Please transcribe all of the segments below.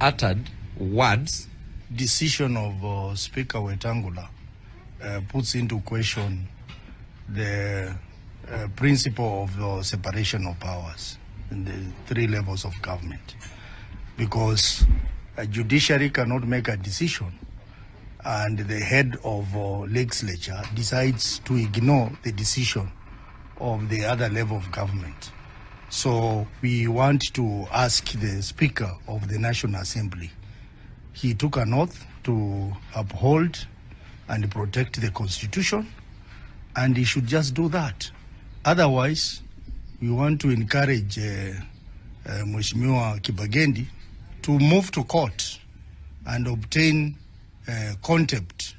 uttered words. Decision of Speaker Wetangula puts into question the principle of the separation of powers in the three levels of government, because a judiciary cannot make a decision and the head of legislature decides to ignore the decision of the other level of government. So we want to ask the Speaker of the National Assembly. He took an oath to uphold and protect the Constitution, and he should just do that. Otherwise, we want to encourage Mheshimiwa Kibagendi to move to court and obtain contempt.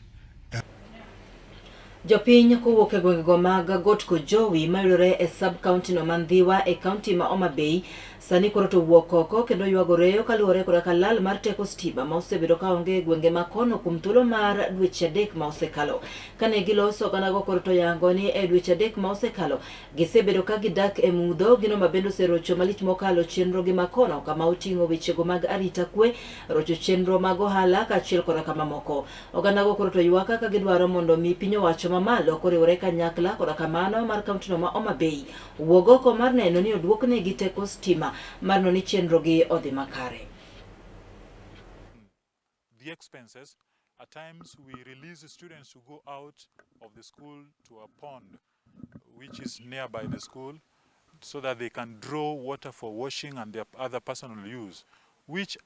Jopiny kowuok e gwengego mag Got Kojowi mayudore e sub-county no Mandhiwa e county ma Homa Bay sani koro to wuok oko kendo ywagore kaluwore koda ka lal mar teko stima ma osebedo ka onge e gwenge ma kono kuom thuolo mar dweche adek ma osekalo. Kane giloso oganda go koro to yango ni e dweche adek ma osekalo gisebedo ka gidak e mudho, gino ma bende oserocho malich mokalo chenro gi ma kono kama oting'o wechego mag arita kwe, rocho chenro mag ohala kaachiel koda ka mamoko. Oganda go koro to ywak ka gidwaro mondo mi piny owacho mamalo koriwore kanyakla koda kamano mar kaunti no ma Homa Bay wuog oko mar neno ni oduokne gi teko stima mar noni chenro gi odhi makare. The expenses, at times we release students to go out of the school to a pond which is nearby the school so that they can draw water for washing and their other personal use, which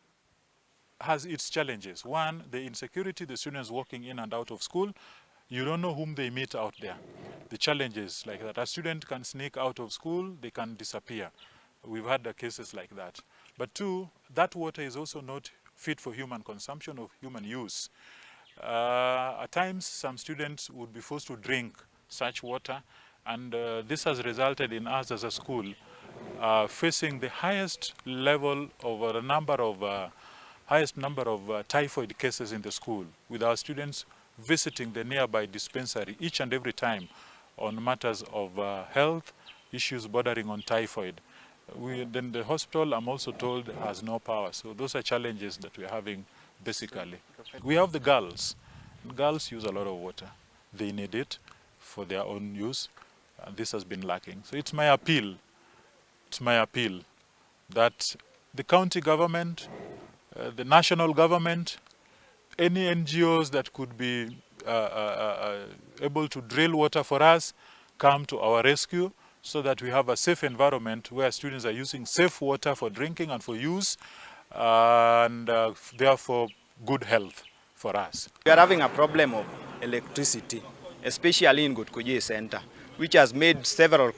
has its challenges. One, the insecurity, the students walking in and out of school. You don't know whom they meet out there. The challenges like that. A student can sneak out of school, they can disappear. We've had cases like that. But two, that water is also not fit for human consumption or human use. At times, some students would be forced to drink such water, and this has resulted in us as a school facing the highest level of a number of typhoid cases in the school, with our students visiting the nearby dispensary each and every time on matters of health issues bordering on typhoid. Then the hospital, I'm also told, has no power. So those are challenges that we're having basically. We have the girls. Girls use a lot of water. They need it for their own use, and this has been lacking. So it's my appeal that the county government, the national government, any NGOs that could be able to drill water for us, come to our rescue so that we have a safe environment where students are using safe water for drinking and for use, and therefore good health for us. We are having a problem of electricity, especially in Gutkuji Center, which has made several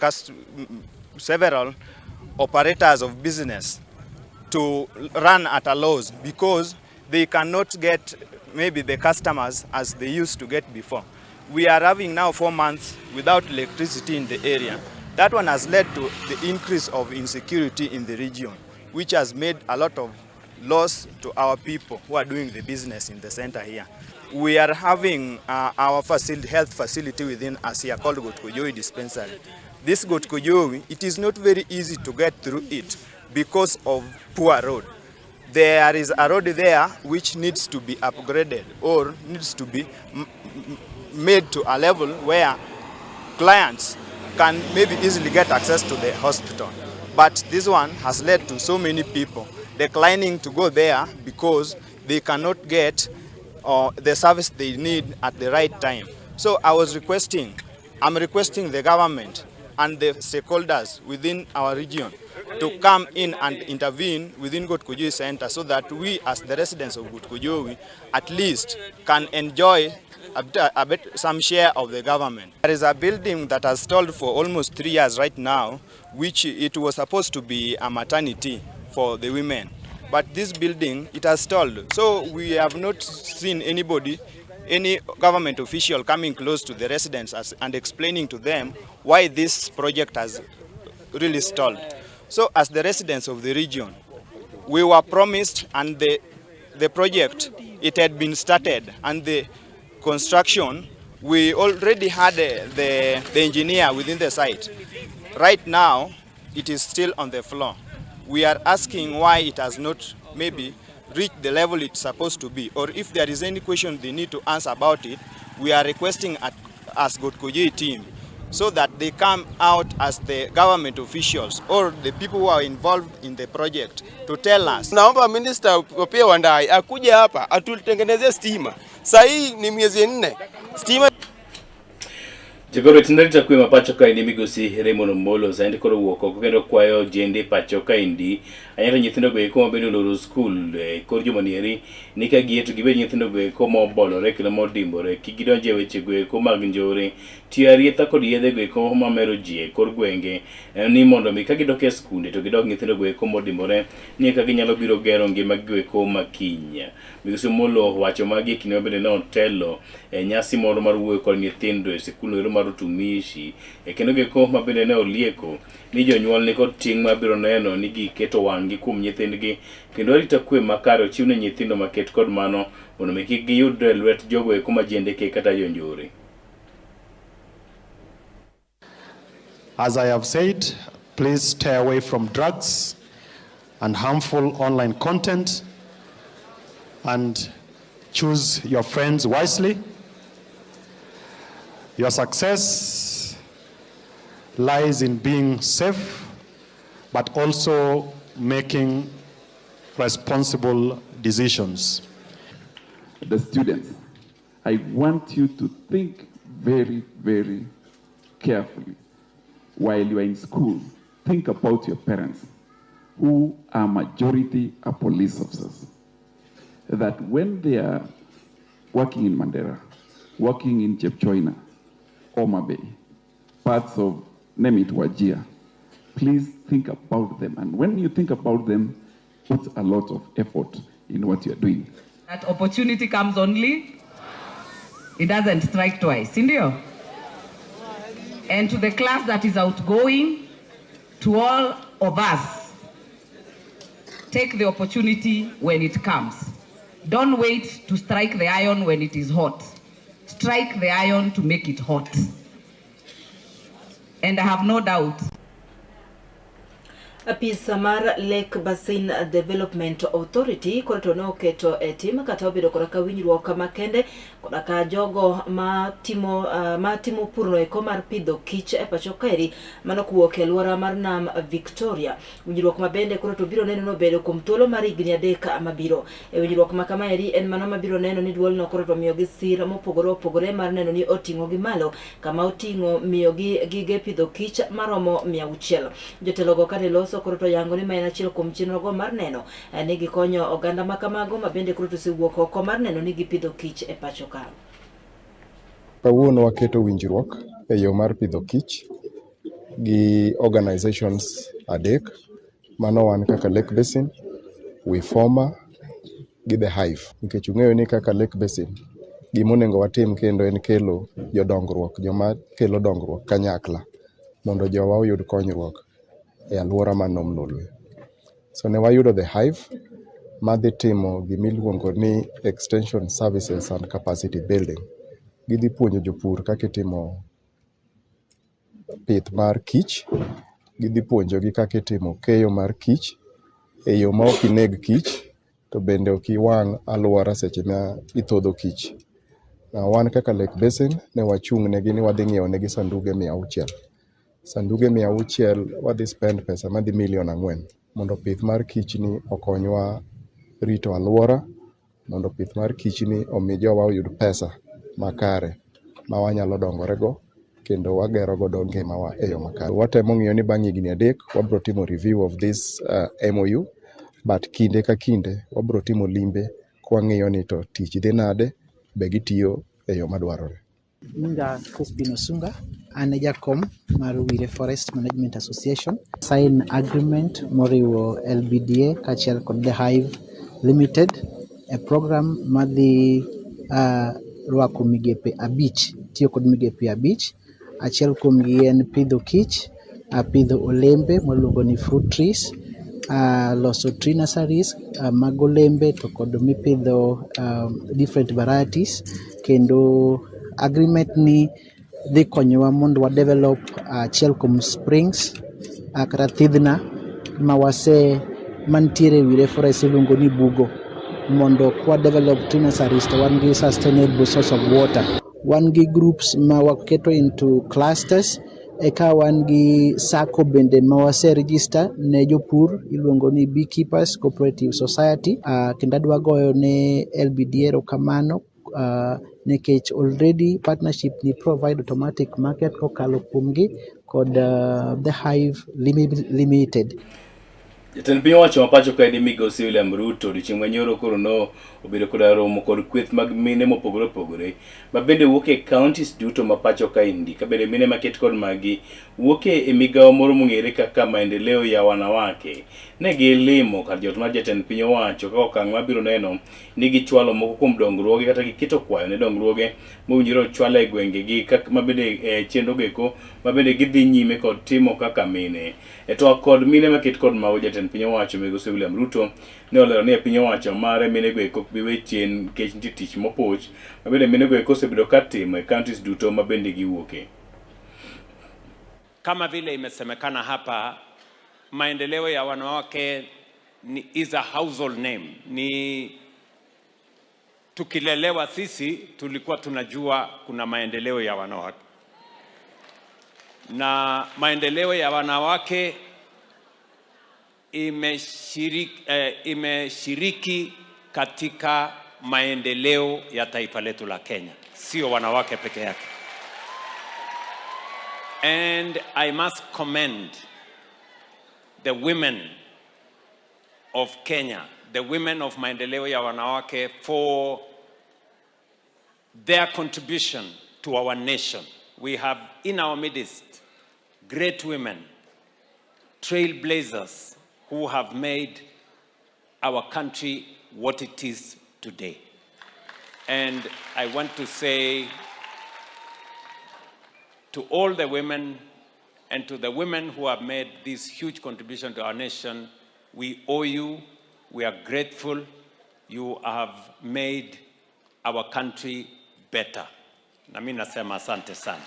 operators of business to run at a loss because they cannot get maybe the customers as they used to get before. We are having now 4 months without electricity in the area. That one has led to the increase of insecurity in the region, which has made a lot of loss to our people who are doing the business in the center here. We are having our health facility within us here called Gotkojowi Dispensary. This Gotkojowi, it is not very easy to get through it because of poor road. There is a road there which needs to be upgraded or needs to be made to a level where clients can maybe easily get access to the hospital. But this one has led to so many people declining to go there because they cannot get the service they need at the right time. So I'm requesting the government and the stakeholders within our region to come in and intervene within Gotkojowi Center so that we as the residents of Gotkojowi at least can enjoy some share of the government. There is a building that has stalled for almost 3 years right now, which it was supposed to be a maternity for the women. But this building, it has stalled. So we have not seen any government official coming close to the residents and explaining to them why this project has really stalled. So as the residents of the region, we were promised, and the project, it had been started, and the construction, we already had the engineer within the site. Right now, it is still on the floor. we are asking why it has not maybe reached the level it's supposed to be, or if there is any question they need to answer about it, we are requesting as Gotkojoi team so that they come out as the government officials or the people who are involved in the project to tell us. Naomba Minister Opiyo Wandayi akuje hapa atutengenezee stima. Sasa hii ni miezi 4. Stima Jagoro tindari cha kuima pacho ka indi migosi Raymond Molo zaindi koro wuoko kukendo kwayo jende pacho ka indi anyata nyithindo go eko mabedo loro school kor jomanieri nika gieto gibe nyithindo go eko mobolore kendo modimbore kigidonje weche go eko mag njore tiarieta kod yedhe go eko mamero ji kor gwenge ni mondo mi kagidoke skunde to gidok nyithindo go eko modimbore ni ka ginyalo biro gero ngima go eko makinya migosi Molo wacho magi kinde mabende no telo nyasi moro mar wuoyo kod nyithindo e sikul mar utumishi kendo geko mabende ne olieko ni jonyuol ni kod ting' mabiro neno ni giketo wang'gi kuom nyithindgi kendo arita kwe makare ochiw ne nyithindo maket kod mano mondo mi kik giyud lwet jogo eko majendeke kata jonjore. As I have said, please stay away from drugs and harmful online content and choose your friends wisely. Your success lies in being safe, but also making responsible decisions. The students, I want you to think very, very carefully. While you are in school, think about your parents, who are majority are police officers. That when they are working in Mandera, working in Chepchoina, Homa Bay, parts of, name it, Wajir, please think about them. And when you think about them, put a lot of effort in what you're doing. That opportunity comes only, it doesn't strike twice, Indio. And to the class that is outgoing, to all of us, take the opportunity when it comes. Don't wait to strike the iron when it is hot. Strike the iron to make it hot. And I have no doubt. Apisa mar Lake Basin Development Authority korato no keto etim kata obedo koraka winjruok makende koraka jogo matimo purno eko mar pidho kich e pacho kaeri mano kuwuok e alwora mar nam Victoria. Winjruok mabende korato biro neno no bedo kuom thuolo mar higni 3 mabiro. E winjruok makamaeri en mano mabiro neno ni duol no korato miyogi sir mopogore opogore mar neno ni oting'o gi malo kama oting'o miyogi gige pidho kich maromo 600. Jotelogo kane loso koro to yango ni maena achiel kuom chenro go mar neno ni gikonyo oganda makamago mabende koro to sewuok oko mar neno ni gipidho kich e pacho ka. Kawuono waketo winjruok e yo mar pidho kich gi organizations 3 mano wan kaka Lake Basin, Wifoma gi The Hive. Nikech ung'eyo ni kaka Lake Basin gimonego watim kendo en kelo jodongruok, joma kelo dongruok kanyakla mondo jowa oyud konyruok e alwora manom Sulwe. So ne wayudo The Hive madhi timo gimiluongo ni extension services and capacity building. Gidhi puonjo jopur kaka itimo pith mar kich, gidhi puonjogi kaka itimo keyo mar kich e yo ma ok ineg kich to bende ok iwang' alwora seche ma ithodho kich. Wan kaka Lake Basin ne wachung' negi ni wadhi ng'iewo negi sanduge 600. Sanduge 600 wadhi spend pesa madhi $4,000,000 mondo pith mar kich ni okonywa rito alwora, mondo pith mar kich ni omi jowa oyud pesa makare ma wanyalo dongorego kendo wagero godo ngimawa e yo makare. Watemo ng'iyo ni bang' higni 3 wabro timo review of this MOU, but kinde ka kinde wabro timo limbe kwang'iyo ni to tich dhi nade, be gitiyo e yo madwarore. Minga Crispin Osunga, an jakom mar Wire Forest Management Association. Sign agreement moriwo LBDA kachiel kod The Hive Limited, a program madhi rwako migepe 5, tiyo kod migepe 5. Achiel kuom gi en pidho kich, pidho olembe moluongo ni fruit trees, loso tree nurseries mag olembe to kod mipidho different varieties. Kendo agreement ni dhi konyowa mondo wa develop achiel kuom springs kata thidhna mawase mantiere wire forest iluongo ni bugo mondo kwa develop tines arista wan gi sustainable source of water. Wan gi groups ma waketo into clusters eka wan gi sacco bende ma wase register ne jopur iluongo ni Beekeepers Cooperative Society. Kendo adwa goyo ne LBDA erokamano nekech already partnership ni provide automatic market kokalo kuomgi kod The Hive Limited. Jatend piny owacho mapacho kae ni Migosi William Ruto odiochieng' manyoro koro no obedo koda romo kod kweth mag mine mopogore opogore ma bende wuok e counties duto mapacho kaendi ka bende mine maket kod magi wuok e migawo moro mong'ere kaka maendeleo ya wanawake. Ne gilimo kar jot mar jatend piny owacho ka okang' mabiro neno ni gichwalo moko kuom dongruoge kata giketo kwayo ne dongruoge mowinjore ochwal e gwengegi ma bende chenro geko ma bende gidhi nyime kod timo kaka mine. To kod mine maket kod mago jatend piny owacho Migosi William Ruto ne olero ni piny owacho mare mine go eko bi we chien kech nitie tich mopoch ma bende mine go eko osebedo ka timo e counties duto ma bende giwuoke. Kama vile imesemekana hapa, maendeleo ya wanawake is a household name. Ni tukilelewa sisi tulikuwa tunajua kuna maendeleo ya wanawake. Na maendeleo ya wanawake imeshiriki katika maendeleo ya taifa letu la Kenya. Sio wanawake peke yake. And I must commend the women of Kenya, the women of maendeleo ya wanawake, for their contribution to our nation. We have in our midst great women, trailblazers, who have made our country what it is today. And I want to say to all the women and to the women who have made this huge contribution to our nation, we owe you, we are grateful. You have made our country better. Na mimi nasema asante sana.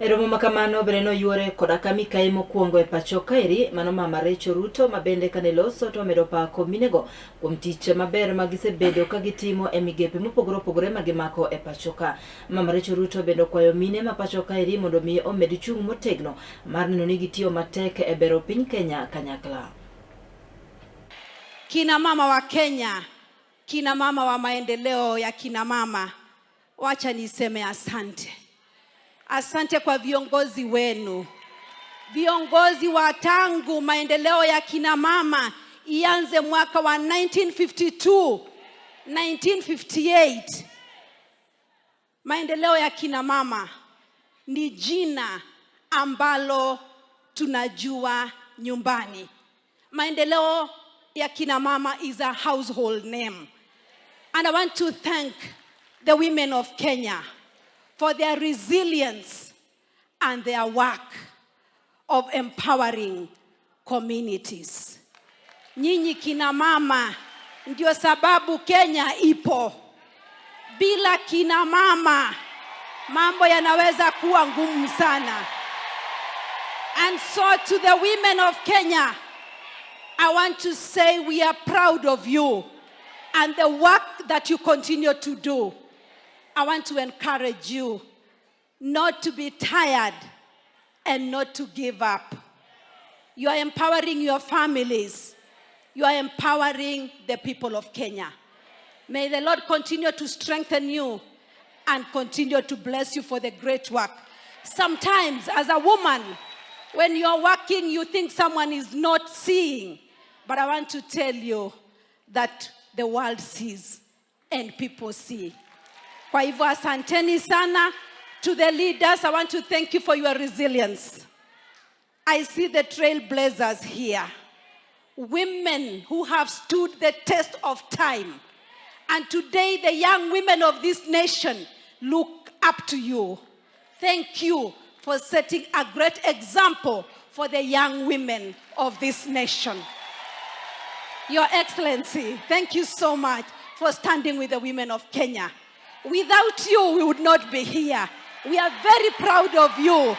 Eromo makamano breno yuore koda kamikae mokwongo e pacho kaeri mano Mama Rachel Ruto mabende kaneloso to medo pako minego kuom tich maber magisebedo ka gitimo e migepe mopogore opogore magimako e pacho ka. Mama Rachel Ruto bendo kwayo mine ma pacho kaeri mondo mi omed chung' motegno mar neno ni gitiyo matek e bero piny Kenya kanyakla. Kina mama wa Kenya, kina mama wa maendeleo ya kina mama, wacha niseme asante. Asante kwa viongozi wenu. Viongozi wa tangu maendeleo ya kina mama ianze mwaka wa 1952, 1958. Maendeleo ya kina mama ni jina ambalo tunajua nyumbani. Maendeleo ya kina mama is a household name. And I want to thank the women of Kenya for their resilience and their work of empowering communities. Nyinyi kina mama ndio sababu Kenya ipo. Bila kina mama mambo yanaweza kuwa ngumu sana. And so to the women of Kenya, I want to say we are proud of you and the work that you continue to do. I want to encourage you not to be tired and not to give up. You are empowering your families. You are empowering the people of Kenya. May the Lord continue to strengthen you and continue to bless you for the great work. Sometimes as a woman, when you're working, you think someone is not seeing. But I want to tell you that the world sees and people see. Kwa hivyo asanteni sana. To the leaders, I want to thank you for your resilience. I see the trailblazers here. Women who have stood the test of time. And today the young women of this nation look up to you. Thank you for setting a great example for the young women of this nation. Your Excellency, thank you so much for standing with the women of Kenya. Without you, we would not be here. We are very proud of you.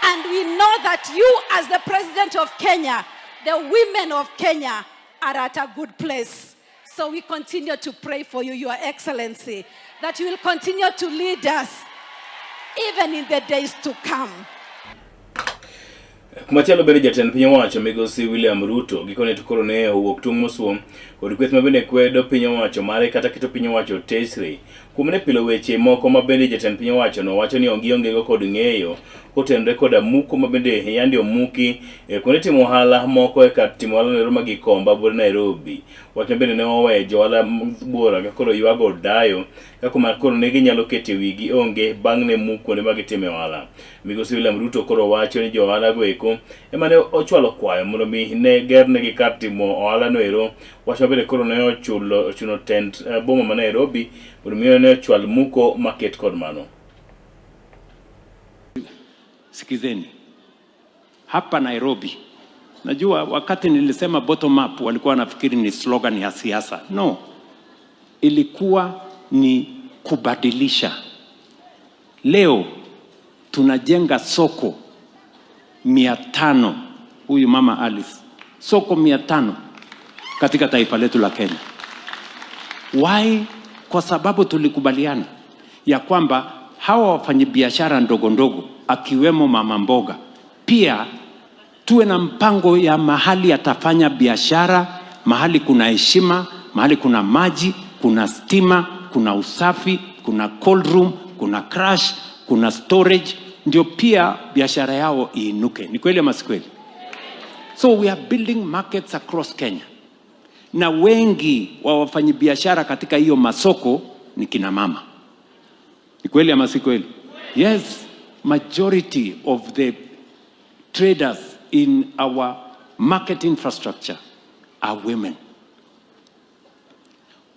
And we know that you, as the President of Kenya, the women of Kenya, are at a good place. So we continue to pray for you, Your Excellency, that you will continue to lead us even in the days to come. Kumachalo bende jatend piny owacho migosi William Ruto gikone to koro ne owuok tung' mosuom kod kweth mabende kwedo piny owacho mare kata keto piny owacho tesre kuom ne pilo weche moko mabende jatend piny owacho no wacho ni ongego kod ng'eyo kotenre kod muko mabende yandi omuki kuonde timo ohala moko kar timo ohala Nairobi ma Gikomba bor Nairobi. Wacho bende ne oweyo johala bora koro yuago dayo kaka koro ne ginyalo keto wigi onge bang' ne muko kuonde ma gitime ohala. Migosi William Ruto koro wacho ni johala go eko ema ne ochwalo kwayo mondo mi ne gernegi kar timo ohala no ero. Wacho bende koro ne ochuno tent boma ma Nairobi mondo mi ne ochwal muko market kod mano. Sikizeni, hapa Nairobi, najua wakati nilisema bottom up walikuwa wanafikiri ni slogan ya siasa. No, ilikuwa ni kubadilisha. Leo tunajenga soko 500, huyu mama Alice, soko 500 katika taifa letu la Kenya. Why? Kwa sababu tulikubaliana ya kwamba hawa wafanyabiashara ndogo ndogo akiwemo mama mboga pia tuwe na mpango ya mahali atafanya biashara, mahali kuna heshima, mahali kuna maji, kuna stima, kuna usafi, kuna cold room, kuna crash, kuna storage, ndio pia biashara yao iinuke. Ni kweli ama si kweli? So we are building markets across Kenya. Na wengi wa wafanyabiashara katika hiyo masoko ni kina mama. Ni kweli ama si kweli? Yes, majority of the traders in our market infrastructure are women.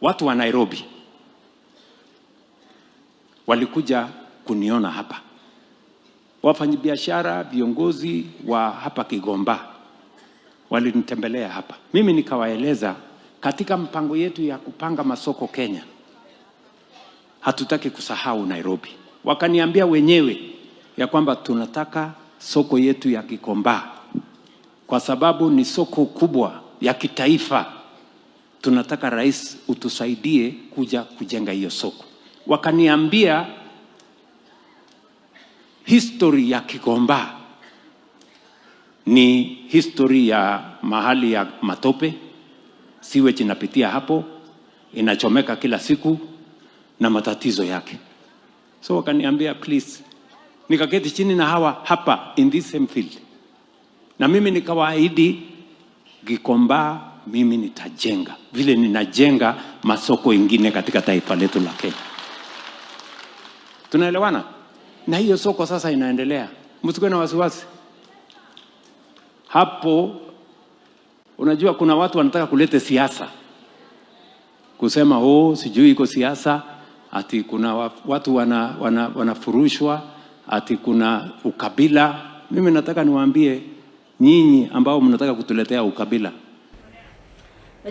Watu wa Nairobi walikuja kuniona hapa. Wafanyabiashara, viongozi wa hapa Kigomba walinitembelea hapa. Mimi nikawaeleza katika mpango yetu ya kupanga masoko Kenya, hatutaki kusahau Nairobi. Wakaniambia wenyewe ya kwamba tunataka soko yetu ya Gikomba kwa sababu ni soko kubwa ya kitaifa. Tunataka rais utusaidie kuja kujenga hiyo soko. Wakaniambia history ya Gikomba ni history ya mahali ya matope, sewage inapitia hapo, inachomeka kila siku na matatizo yake. So wakaniambia please, nikaketi chini na hawa hapa in this same field. Na mimi nikawaahidi Gikomba mimi nitajenga vile ninajenga masoko ingine katika taifa letu la Kenya. Tunaelewana? Na hiyo soko sasa inaendelea. Msikuwe na wasiwasi. Hapo unajua kuna watu wanataka kuleta siasa. Kusema sijui iko siasa, ati kuna watu wanafurushwa, ati kuna ukabila. Mimi nataka niwaambie nyinyi ambao mnataka kutuletea ukabila.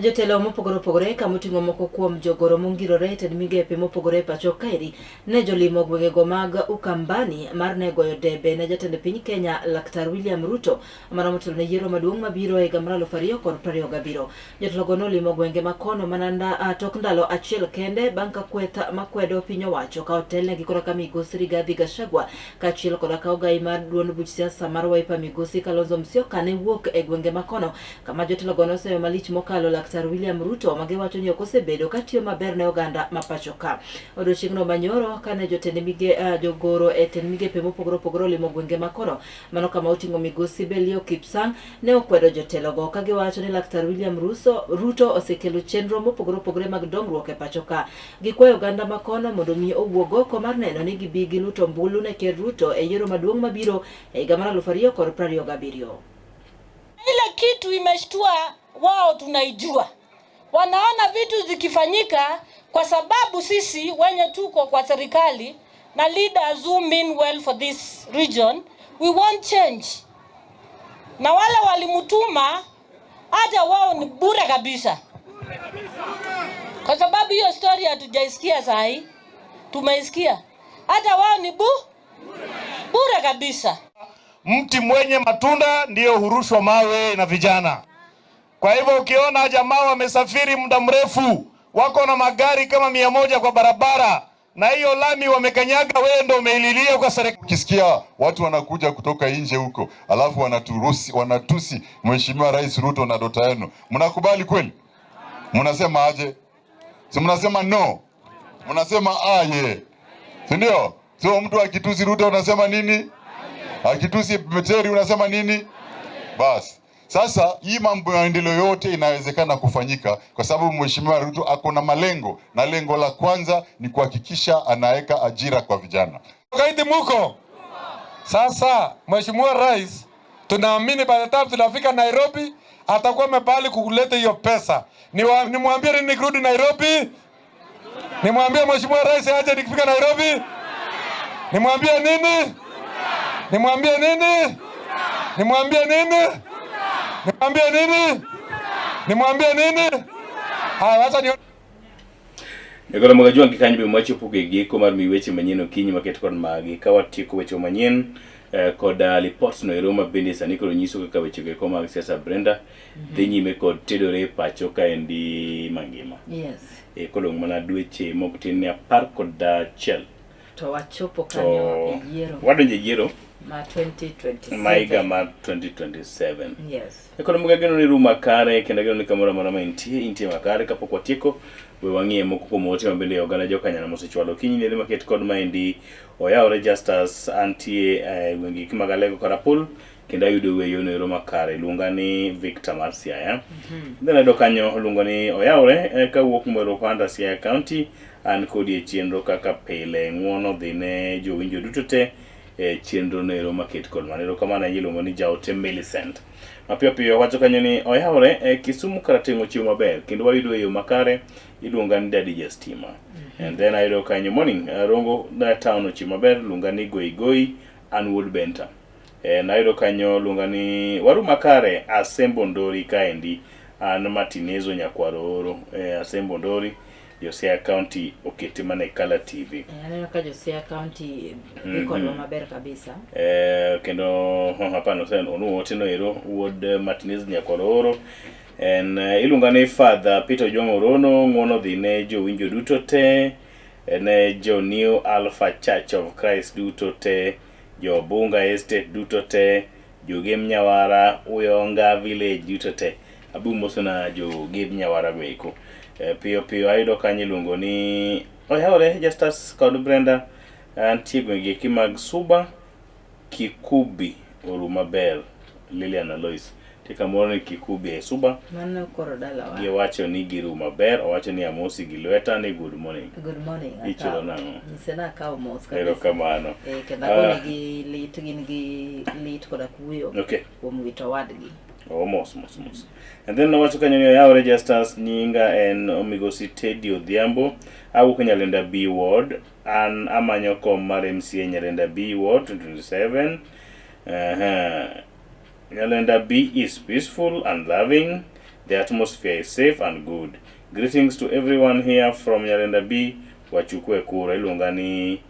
Jotelo mopogore opogore kamoting'o moko kuom jogoro mongirore ted migepe mopogore pacho kaeri ne jolimo gwengego mag Ukambani mar ne goyo debe ne jatend piny Kenya Laktar William Ruto mara motelo ne yiero maduong' mabiro e higa mar 2027. Jotelogo nolimo gwenge makono mana tok ndalo achiel kende bang' ka kweth makwedo piny owacho ka otelnegi koraka migosi Rigathi Gachagua kaachiel koda ogai mar duond buch siasa mar Wiper migosi Kalonzo Musyoka ne wuok e gwenge makono kama jotelogo noseyo malich mokalo Laktar William Ruto magiwacho ni okosebedo katiyo maber ne oganda mapacho ka. Odiochieng'no manyoro kane jotend jogoro e tend migepe mopogore opogore limo gwenge makono mano kama oting'o migosi Belio Kipsang ne okwedo jotelogo kagiwacho ni Laktar William Ruto osekelo chenro mopogore opogore mag dongruok e pacho ka. Gikwayo oganda makono mondo mi owuog oko mar neno ni gibi giluto mbulu ne Ker Ruto e yiero maduong' mabiro e higa mar 2027. Ile kitu imeshtua wao tunaijua. Wanaona vitu zikifanyika kwa sababu sisi wenye tuko kwa serikali na leaders who mean well for this region, we want change. Na wale walimutuma hata wao ni bure kabisa. Kwa sababu hiyo story hatujaisikia sahi, tumeisikia. Hata wao ni Bure kabisa. Mti mwenye matunda ndiyo hurushwa mawe na vijana. Kwa hivyo ukiona jamaa wamesafiri muda mrefu, wako na magari kama 100 kwa barabara, na hiyo lami wamekanyaga, wewe ndio umeililia kwa serikali. Ukisikia watu wanakuja kutoka nje huko, alafu wanatusi Mheshimiwa Rais Ruto na dota yenu, mnakubali kweli? Mnasema aje? Si mnasema no? Mnasema aye. Si ndio? Sio mtu akitusi Ruto unasema nini? Akitusi Meteri unasema nini? Basi. Sasa hii mambo ya maendeleo yote inawezekana kufanyika kwa sababu Mheshimiwa Ruto ako na malengo, na lengo la kwanza ni kuhakikisha anaweka ajira kwa vijana. Kaiti muko. Sasa Mheshimiwa Rais, tunaamini by the time tunafika Nairobi atakuwa amepali kuleta hiyo pesa. Nimwambie nini nikirudi Nairobi? Nimwambie Mheshimiwa Rais aje nikifika Nairobi? Nimwambie nini? Nimwambie nini? Nimwambie nini? Nimwambie nini? Nimwambie nini? Wacha ni Negolo magajua kikanyi be mwacho puge giko mar mi weche manyien okinyi maket kod magi ka watieko weche manyien kod reports no Roma bende sani koro nyiso kaka weche geko mag siasa Brenda dhi nyime kod tedore pacho ka endi mangima. Yes. Kolong mana dweche moko tin ne 10 to wachopo kanyo yiero. Wadonje yiero ma 2027. Maiga ma 2027. Yes. Ekono mga geno ni ruma kare kenda geno ni kamora marama intie makare kapok watieko we wang'ie moko kuom ote mabende oganda jokanyana mosechwalo kinyi ne maket kod maendi oyawre Justus antie wengi kimagalego karapul kenda yudo weyo ne ruma kare lunga ni Victor Marcia then ado kanyo lunga ni oyawre kawuok mwero panda Siaya County an kodi e chenro kaka pile ng'uono dhine jowinjo duto te chenro ne roma ket kod manero kamana iluongo ni Jaote Millicent mapio pio wacho kanyo ni oyawre Kisumu karatimo chiwo maber kendo wayudo yo makare iluonga ni Daddy Justima and then ayudo kanyo morning rongo na town chiwo maber luonga ni Goigoi and Wood Benta ayudo kanyo luonga ni waru makare Asembo Ndori kaendi an Martinezo Nyakwaroro Asembo Ndori Siaya County okete mana Kala TV. Aneno ka Siaya County biko maber kabisa. Kendo hapana sen onu oteno ero Wood Martinez Nyakororo en ilunga ne Father Peter Jomorono ng'uono dhine jowinjo duto te ne jo New Alpha Church of Christ duto te jo Bunga Estate duto te jo Game Nyawara Uyonga Village duto te abumosona jo Game Nyawara gweko. Pio ayudo kanyo luongo ni oyawre Justus kod Brenda antie gwenge kimag Suba Kikubi oru maber Lilian Alois tika moro ni Kikubi e Suba mano koro dala wa giwacho ni giru maber owacho ni amosi gi lweta ni good morning ichulo nango nisena kao mos kabisa ero kamano kenda gone gi lit gin gi lit koda kuyo kuom wito wadgi mos and then wacho kanyo ni oyawre Justus nyinga en Omigosi Teddy Odhiambo awuok Nyalenda B Ward an amanyo kom mar MCA Nyalenda B Ward 27 Nyalenda B is peaceful and loving, the atmosphere is safe and good. Greetings to everyone here from Nyalenda B wachukue kura iluonga ni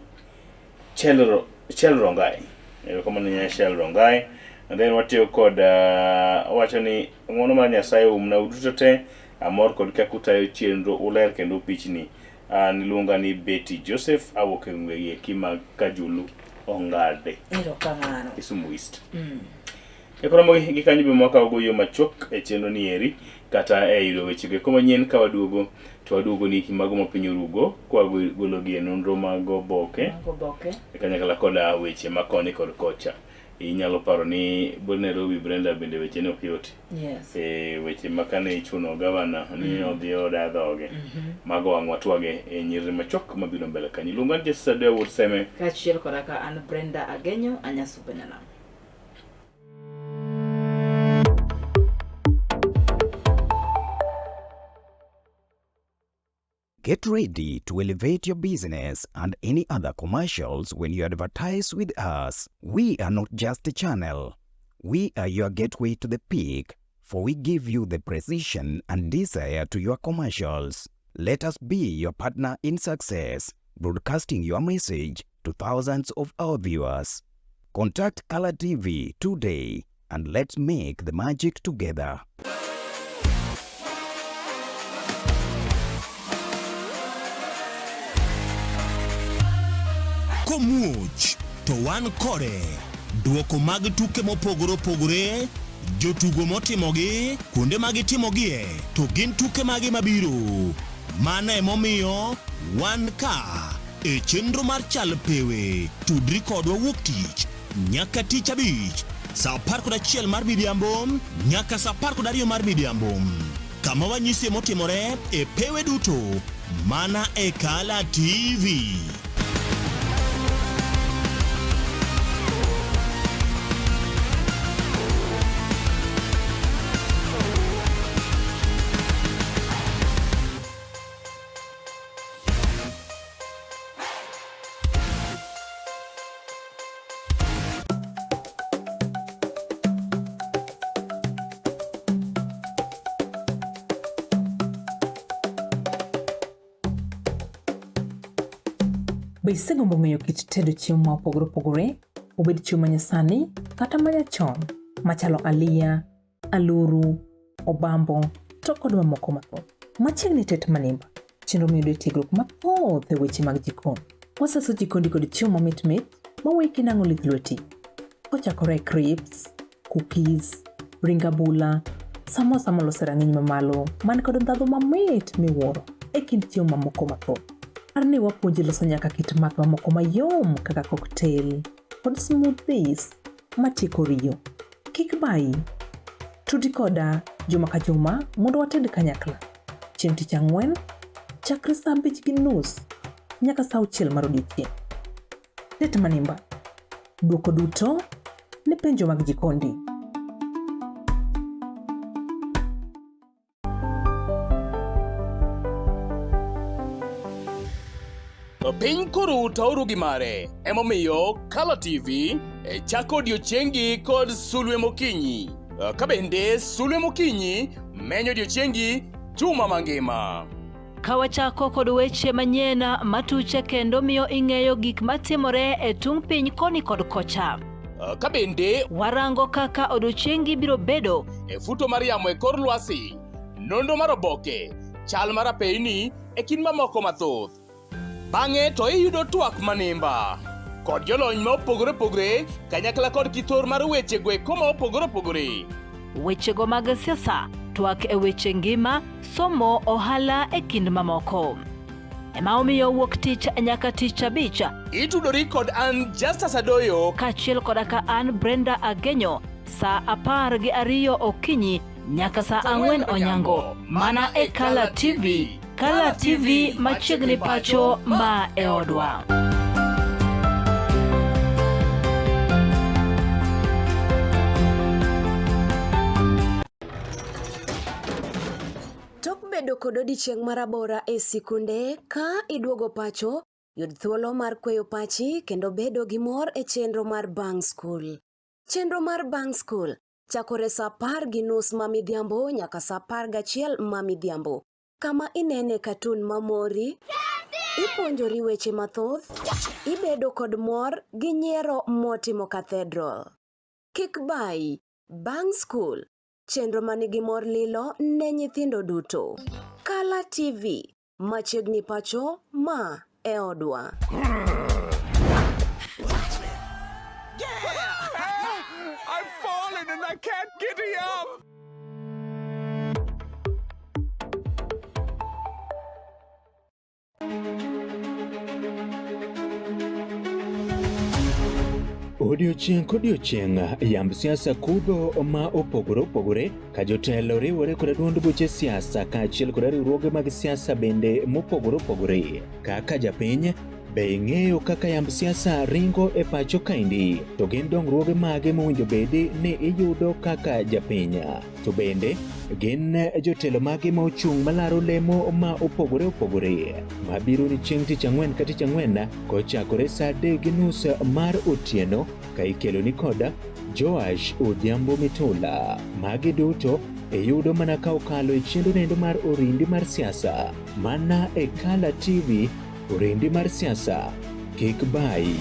Chel Rongai kama ni Chel Rongai. And then watiyo kod wacho ni ng'uono mar Nyasaye umna uduto te amor kod kaka utayo chenro uler kendo pichni niluonga ni Betty Joseph awuok e ng'weye kima Kajulu Ongade erokamano Kisumu East. Ekoromo gi kanyo be mwaka ogoyo machok e chenro ni eri kata e yudo weche go manyien ka waduogo to waduogo ni kimago mapiny orugo kwa gologi e nonro mag Oboke kanyakla koda weche makoni kod kocha. Inyalo paro ni Nairobi Brenda bende weche ne okioti. Yes. Weche makane ichuno gavana ni odhi oda dhoge. Mago wang'watwage e nyiri machok mabiro mbele kanyo. Luonga ni Jessica Dewwood Seme. Kachiel koraka an Brenda Agenyo anyasubenana. Get ready to elevate your business and any other commercials when you advertise with us. We are not just a channel. We are your gateway to the peak, for we give you the precision and desire to your commercials. Let us be your partner in success, broadcasting your message to thousands of our viewers. Contact Color TV today and let's make the magic together. Komuch to wan kode duoko mag tuke mopogore opogore, jotugo motimogi, kuonde mag timogie, to gin tuke magi mabiro. Mano emomiyo wan ka e chenro mar chal pewe tudri kodwa wuok tich nyaka tich abich saa 11 mar midhiambo nyaka saa 12 mar midhiambo, kama wanyisi motimore e pewe duto mana e Color TV. Be isegombo ng'eyo kit tedo chiemo ma opogore opogore, obed chiemo manyasani kata manyachon, machalo aliya, aluru, obambo, to kod mamoko mathoth. Machiegni tet manimba, chenro miyudo tiegruok mathoth e weche mag jikon. Waseso jikondi kod chiemo mamit maweki nang'o lith lweti. Kochakore crips, cookies, ring abula, samosa molose rang'iny mamalo, man kod ndhadhu mamit miwuoro e kind chiemo mamoko mathoth. Arni wapuonji loso nyaka kit math mamoko mayom kaka cocktail kod smoothies matieko riyo. Kik bayi, tudi koda juma ka juma mondo wated kanyakla. Chieng' tich ang'wen, chakre saa 5:30 nyaka saa 6 mar odiechieng'. Tet manimba, duoko duto ne penjo mag jikondi. Piny koro tauru gi mare, emomiyo Color TV chako odiochiengi kod Sulwe Mokinyi. Kabende Sulwe Mokinyi menyo odiochiengi juma mangima. Kawachako kod weche manyien matuche kendo miyo ing'eyo gik matimore e tung piny koni kod kocha. Kabende warango kaka odiochiengi biro bedo e futo mar yamo e kor lwasi, nonro mar oboke, chal mar apeyni e kind mamoko mathoth. Bang'e to iyudo twak manimba kod jolony ma opogore opogore kanyakla kod kithor mar weche gweko ma opogore opogore. Wechego mag siasa, twak e weche ngima, somo, ohala e kind mamoko. Ema omiyo wuok tich nyaka tich abich itudori kod an Justus Adoyo kaachiel koda ka an Brenda Agenyo saa 12 okinyi nyaka saa 4 onyango mana e Color TV. Color TV machiegni pacho ma e odwa. Tok bedo kod odiochieng' marabora e sikunde ka iduogo pacho, yud thuolo mar kweyo pachi kendo bedo gi mor e chenro mar Bang School. Chenro mar Bang School chakore saa 10:30 ma midhiambo nyaka saa 11 ma midhiambo. Kama inene katun mamori, ipuonjori weche mathoth, ibedo kod mor gi nyiero motimo cathedral. Kik bayi, Bang School, chenro manigi mor lilo ne nyithindo duto. Color TV, machiegni pacho ma e odwa. I've fallen and I can't get up. Odiochieng' kodiochieng' yamb siasa kudho ma opogore opogore ka jotelo riwore kod duond buche siasa kaachiel kod riwruoge mag siasa bende mopogore opogore. Kaka japiny, be ing'eyo kaka yamb siasa ringo e pacho kaendi, to gin dongruoge mage mowinjo bedi ni iyudo kaka japiny. To bende gin jotelo mage ma ochung' malaro lemo ma opogore opogore mabiro ni chieng' tich ang'wen ka tich ang'wen kochakore saa 3:30 mar otieno ka ikelo ni koda Joash Odhiambo Mitula. Magi duto iyudo mana ka okalo e chendo nendo mar orindi mar siasa mana e Color TV. Orindi mar siasa kik bayi.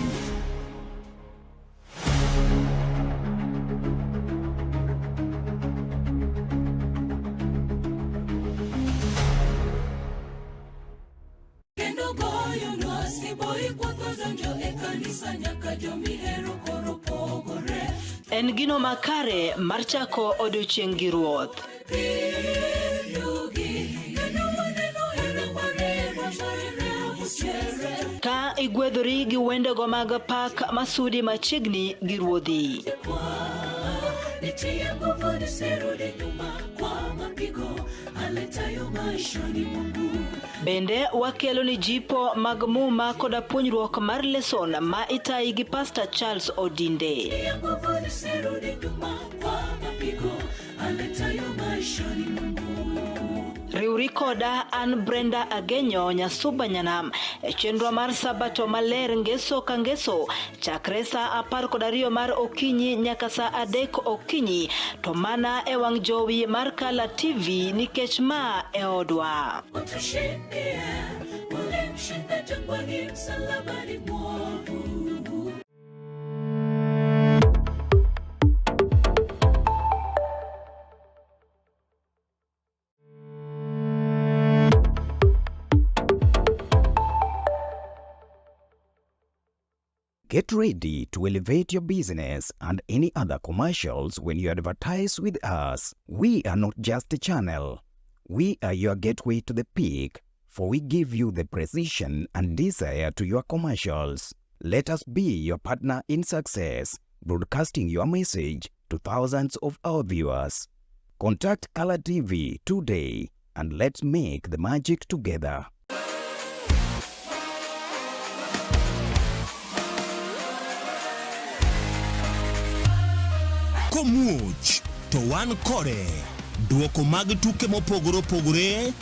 En gino makare mar chako odiochieng' gi ruoth. Ka igwedhori gi wendego mag pak masudi machiegni gi ruodhi. Bende wakelo ni jipo mag muma koda puonjruok mar leson ma itayi gi Pastor Charles Odinde. Riuri koda an Brenda Agenyo Nyasuba Nyanam e chenro mar sabato maler ngeso ka ngeso chakre sa 12 mar okinyi nyaka sa 3 okinyi to mana e wang jowi mar Kala TV nikech ma e odwa. Get ready to elevate your business and any other commercials when you advertise with us. We are not just a channel. We are your gateway to the peak, for we give you the precision and desire to your commercials. Let us be your partner in success, broadcasting your message to thousands of our viewers. Contact Color TV today and let's make the magic together. Komuch to wan kode duoko mag tuke mopogore opogore,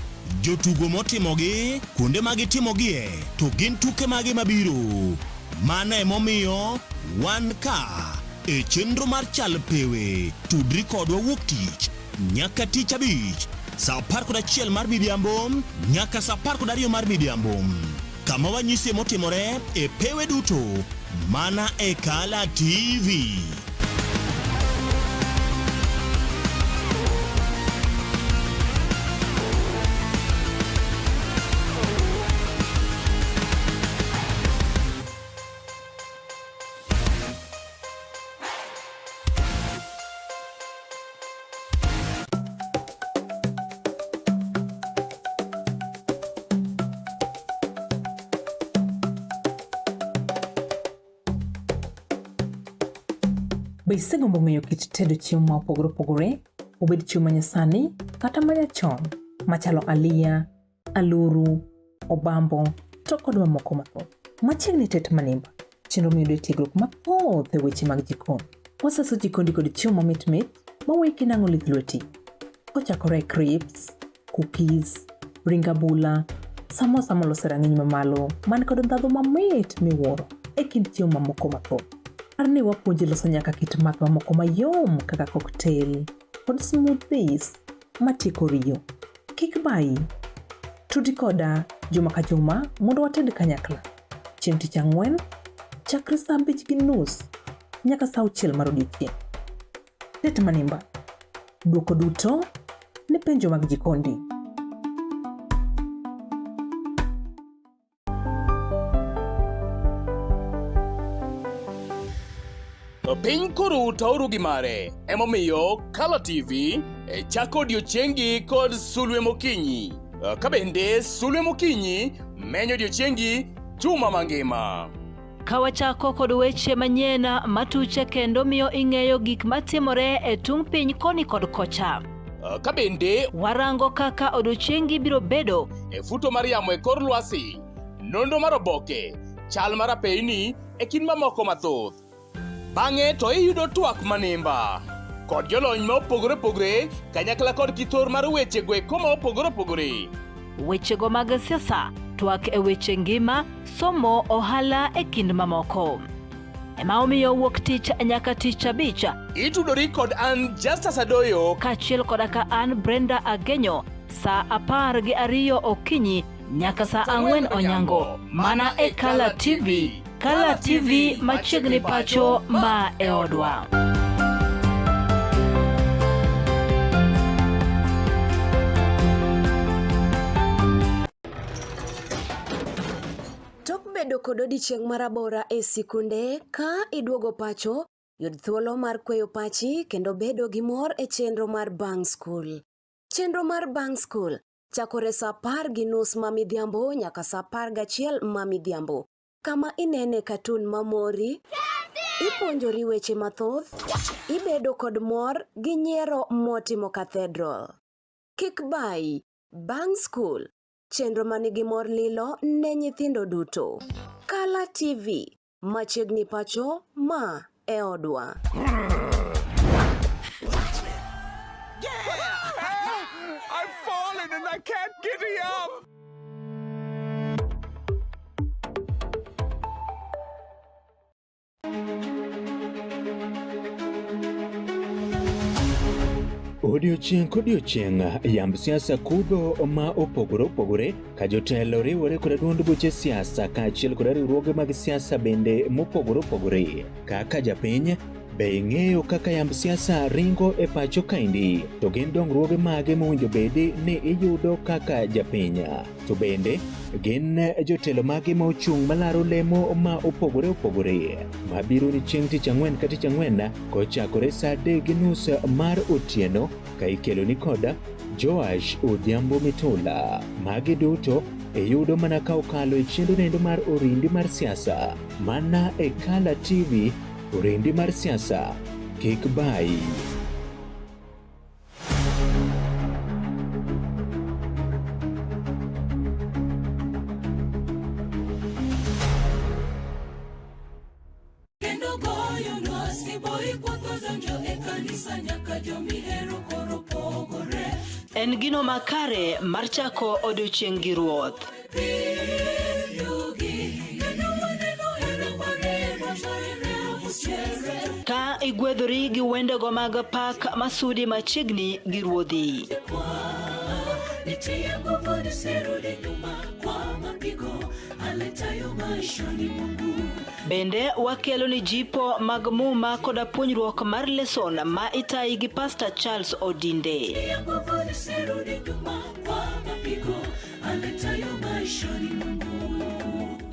jotugo motimogi, kuonde magitimogie, to gin tuke mage mabiro. Mano emomiyo wan ka e chenro mar chal pewe, tudri kodwa wuok tich nyaka tich abich sa 11 mar midhiambo nyaka sa 12 mar midhiambo. Kama wanyisi motimore e pewe duto mana e Kala TV. Be isegombo ng'eyo kit tedo chiemo ma opogore opogore, obed chiemo manyasani kata manyachon, machalo aliya, aluru, obambo, to kod mamoko mathoth. Machiegni tet manimba, chenro miyudo tiegruok mathoth e weche mag jikon. Waseso jikondi kod chiemo mamit maweki nang'o lith lweti. Kochakore crepes, cookies, ring abula, samosa molose rang'iny mamalo, man kod ndhadhu mamit miwuoro e kind chiemo mamoko mathoth. Arni wapuonji loso nyaka kit math mamoko mayom kaka cocktail kod smoothies matieko riyo. Kik bayi, tudi koda juma ka juma mondo wated kanyakla. Chieng' tich ang'wen, chakre sa 5:30 nyaka sa 6 mar odiechieng'. Tet manimba, duoko duto ne penjo mag jikondi. Piny koro tauru gi mare, emomiyo Kala TV chako odiochiengi kod Sulwe Mokinyi. Ka bende Sulwe Mokinyi menyo odiochiengi juma mangima. Ka wachako kod weche manyien matuche kendo miyo ing'eyo gik matimore e tung piny koni kod kocha. Ka bende warango kaka odiochiengi biro bedo e futo mar yamo e kor lwasi, nonro mar oboke, chal mar apeyni e kind mamoko mathoth. Bang'e to iyudo twak manimba kod jolony ma opogore opogore kanyakla kod kithor mar weche gweko ma opogore opogore. Wechego mag siasa, twak e weche ngima, somo, ohala e kind mamoko. Ema omiyo wuok tich nyaka tich abich itudori kod an Justus Adoyo kachiel koda ka an Brenda Agenyo sa 12 okinyi nyaka sa 4 onyango mana e Kala TV. Kala TV machiegni pacho ma e odwa. Tok bedo kod odiochieng' marabora e sikunde ka iduogo pacho, yud thuolo mar kweyo pachi kendo bedo gi mor e chenro mar Bang School. Chenro mar Bang School chakore sa 10:30 mamidhiambo nyaka sa 11 mamidhiambo. Kama inene katun mamori, ipuonjori weche mathoth, ibedo kod mor gi nyiero motimo Cathedral. Kik bai, Bang School, chenro manigi mor lilo ne nyithindo duto. Kala TV, machiegni pacho ma e odwa. I've fallen and I can't giddy up! Odiochieng' kodiochieng' yamb siasa kudho ma opogore opogore ka jotelo riwore kod duond buche siasa kaachiel kod riwruoge mag siasa bende mopogore opogore. Kaka japiny, be ing'eyo kaka yamb siasa ringo e pacho kaendi? To gin dongruoge mage mowinjo bedi ni iyudo kaka japiny? To bende gin jotelo mage ma ochung' malaro lemo ma opogore opogore mabiro ni chieng' tich ang'wen ka tich ang'wen kochakore sa 3:30 mar otieno ka ikelo ni koda Joash Odhiambo Mitula. Magi duto iyudo mana ka okalo e chendo nendo mar orindi mar siasa mana e Kala TV. Orindi mar siasa, kik bai. Kendo goyo lwasi boy kwotho donjo e kanisa nyaka jomihero koro pogore. En gino makare mar chako odiochieng' gi Ruoth. Ka igwedhori gi wendego mag pak masudi machiegni gi ruodhi. Bende wakelo ni jipo mag muma koda puonjruok mar leson ma itayi gi Pastor Charles Odinde.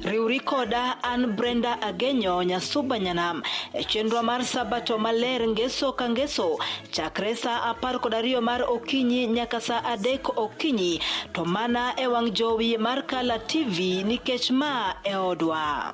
Riuri koda an Brenda Agenyo Nyasuba Nyanam e chenro mar Sabato maler ngeso ka ngeso chakre sa 12 mar okinyi nyaka sa 3 okinyi to mana e wang' jowi mar Kala TV nikech ma e odwa.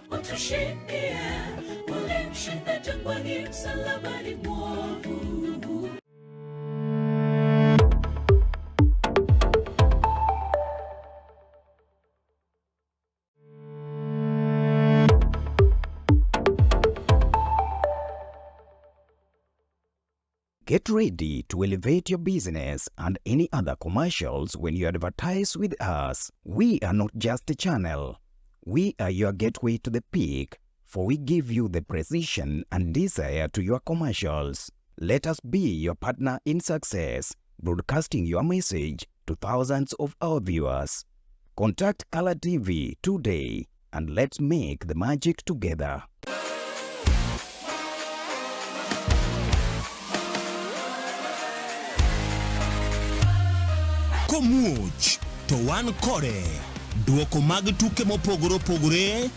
Get ready to elevate your business and any other commercials when you advertise with us. We are not just a channel. We are your gateway to the peak, for we give you the precision and desire to your commercials. Let us be your partner in success, broadcasting your message to thousands of our viewers. Contact Kala TV today and let's make the magic together. Komuoch to wan kode duoko mag tuke mopogore opogore,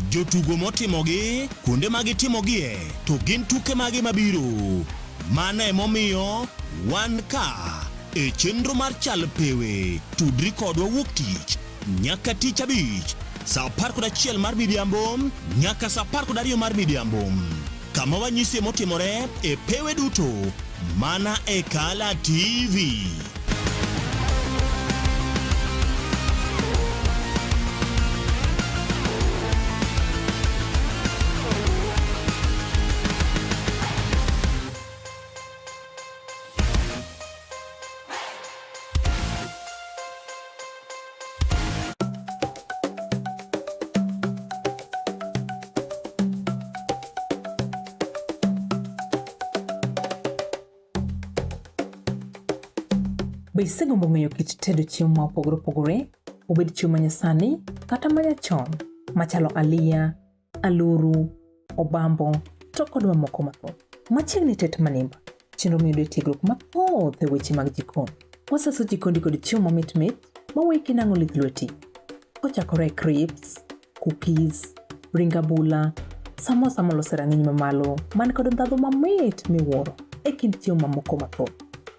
jotugo motimogi, kuonde magitimogie, to gin tuke mage mabiro. Mano emomiyo wan ka e chenro mar chal pewe. Tudri kodwa wuok tich nyaka tich abich sa 11 mar midhiambo nyaka sa 12 mar midhiambo. Kama wanyisi motimore e pewe duto mana e Kala TV. Be isegombo ng'eyo kit tedo chiemo ma opogore opogore, obed chiemo manyasani kata manyachon, machalo aliya, aluru, obambo, to kod mamoko mathoth. Machiegni tet manimba, chenro miyudo tiegruok mathoth e weche mag jikon. Waseloso jikondi kod chiemo mamit maweki nang'o lith lweti. Ochakore crips, cookies, ring abula, samosa molose rang'iny mamalo man kod ndhadhu mamit miwuoro e kind chiemo mamoko mathoth.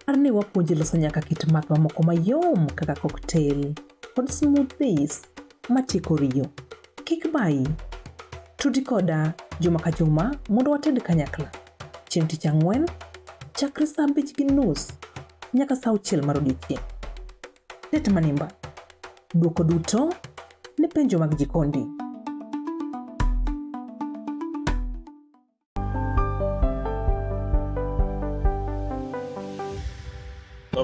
Par ni wapuonji loso nyaka kit math mamoko mayom kaka cocktail kod smoothies matieko riyo. Kik bayi, tudi koda juma ka juma mondo wated kanyakla. Chieng' tich ang'wen, chakre saa 5:30 nyaka saa 6 mar odiechieng'. Tet manimba, duoko duto ne penjo mag jikondi.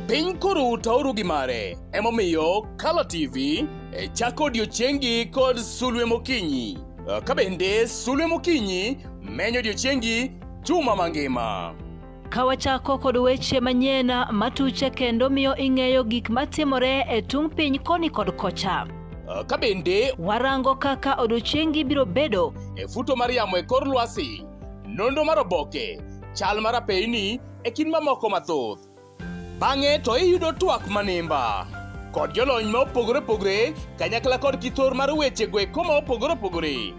Piny koro tauru gi mare, emomiyo Color TV chako odiochiengi kod Sulwe Mokinyi. Kabende Sulwe Mokinyi menyo odiochiengi juma mangima. Kawachako kod weche manyien matuche kendo miyo ing'eyo gik matimore e tung piny koni kod kocha. Kabende warango kaka odiochiengi biro bedo e futo mar yamo e kor lwasi, nonro mar oboke, chal mar apeyni e kind mamoko mathoth. Bang'e to iyudo twak manimba kod jolony ma opogore opogore kanyakla kod kithor mar weche gweko ma opogore opogore.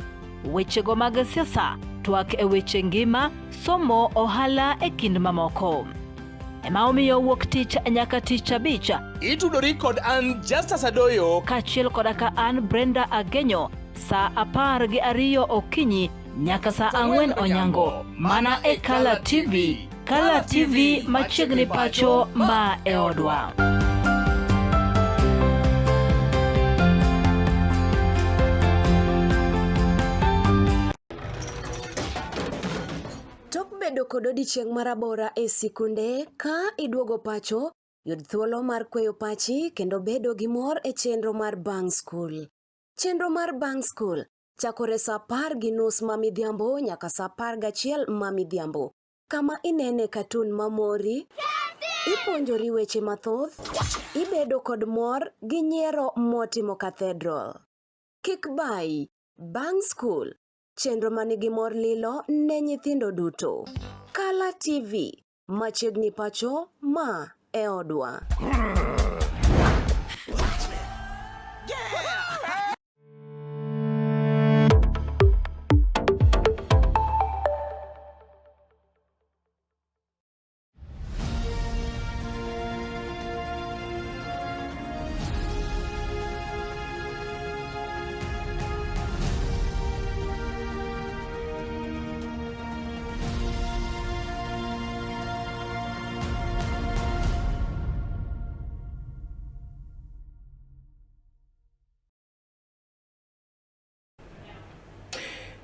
Wechego mag siasa, twak e weche ngima, somo, ohala e kind mamoko. Ema omiyo wuok tich nyaka tich abich itudori kod an Justus Adoyo kaachiel koda ka an Brenda Agenyo saa 12 okinyi nyaka saa 4 onyango mana e Color TV. Color TV machiegni pacho ma e odwa. Tok bedo kod odiochieng' marabora e sikunde ka iduogo pacho, yud thuolo mar kweyo pachi kendo bedo gi mor e chenro mar Bang School. Chenro mar Bang School chakore saa 10:30 ma midhiambo nyaka saa 11 ma midhiambo. Kama inene katun mamori, ipuonjori weche mathoth, ibedo kod mor gi nyiero motimo Cathedral. Kik bayi, Bang School, chenro manigi mor lilo ne nyithindo duto. Color TV, machiegni pacho ma e odwa.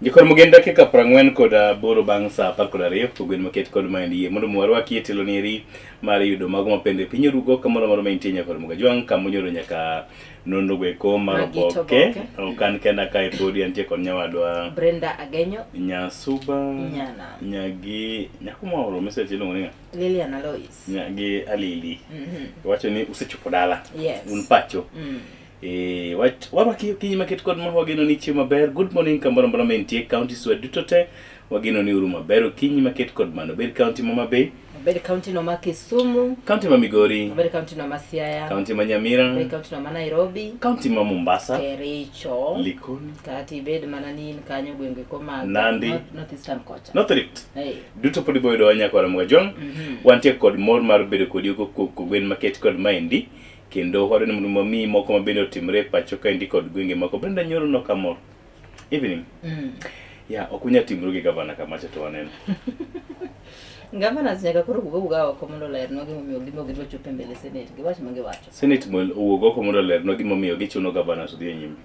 Jikor mugen dakika 40 kod 8 bang' saa 12 kogwen maket kod manie mondo mwarwaki e telo nieri mar yudo mago mapende piny rugo kamoro moro maintie nyaka muga jwang kamunyoro nyaka nonro gweko mar oboke okan kenda ka e podi antie kod nyawadwa Brenda Agenyo Nyasuba Nyana nyagi nyakumoro message ilongo ninga Lilian Alois nyagi Alili wacho ni usechopo dala yes. Un pacho warwaki kinyi maket kod wageno ni chiemo maber. Good morning kamoro moro mentie county swed duto te wageno ni uru maber kinyi maket kod mano bed county ma Mabei, bed county no ma Kisumu, county ma Migori, bed county no ma Siaya, county ma Nyamira, bed county no ma Nairobi, county ma Mombasa, Kericho, Likoni, kati bed mana ni kanyo gwenge koma Nandi, Northeastern kocha. North Rift. Hey. Duto podi boydo wanya kwa mwajong. Wantie kod mor mar bedo kod yugo kogwen maket kod maendi. Kendo hore ni mnumami moko mabende otimre pacho ka indi kod gwenge mako Brenda nyoro no kamor. Evening. Ya, okunya timro gi gavana kamacha to waneno. Gavana nyaka koro uga oko mondo ler no gimomiyo gidwa chopo mbele Senate. Giwach mangi wacho. Senate mol uogo oko mondo ler no gimomiyo gichuno gavana sudhi nyime.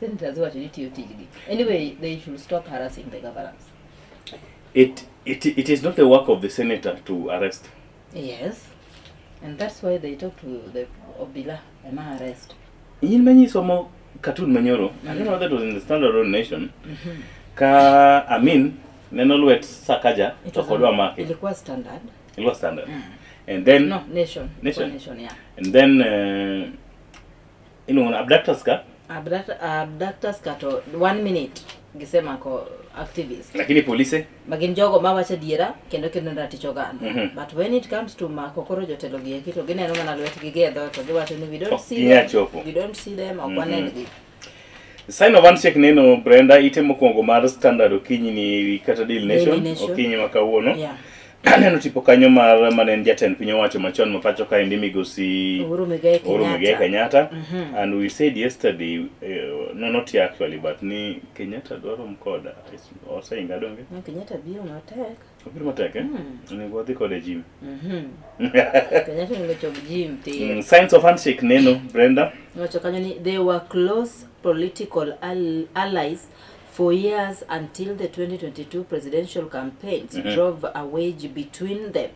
Senators wacho ni tiyo tijgi. Anyway, they should stop harassing the governors. It is not the work of the senator to arrest. Yes. And that's why they talk to the Obila and arrest. In many some cartoon manyoro, I don't know that was in the Standard Oil Nation. Ka amin nenolo wet Sakaja to kodwa market. Ilikuwa Standard. Ilikuwa Standard. And then Nation, yeah. And then abductors ka abductors kato 1 minute gisema ko activist. Lakini polisi magin jogo ma wacha diera kendo raticho ganda. But when it comes to mako koro jotelo gi kito gineno mana lwetgi gedho to giwacho ni we don't see them. We don't see them okwanegi. Sign of handshake neno Brenda ite mokwongo mar Standard Okinyi ni kata Daily Nation Okinyi makawuono. Yeah. Neno tipo kanyo mar manen jatend piny owacho machon mapacho ka endi migosi Uhuru Muigai Kenyatta. And we said yesterday, no not here actually, but ni Kenyatta dwaro mkoda or saying adonge. No Kenyatta biro matek. Biro matek ni wadhi kode gym. Kenyatta ngocho gym ti. Signs of handshake neno Brenda. Ngocho kanyo ni they were close political allies for years until the 2022 presidential campaigns drove a wedge between them,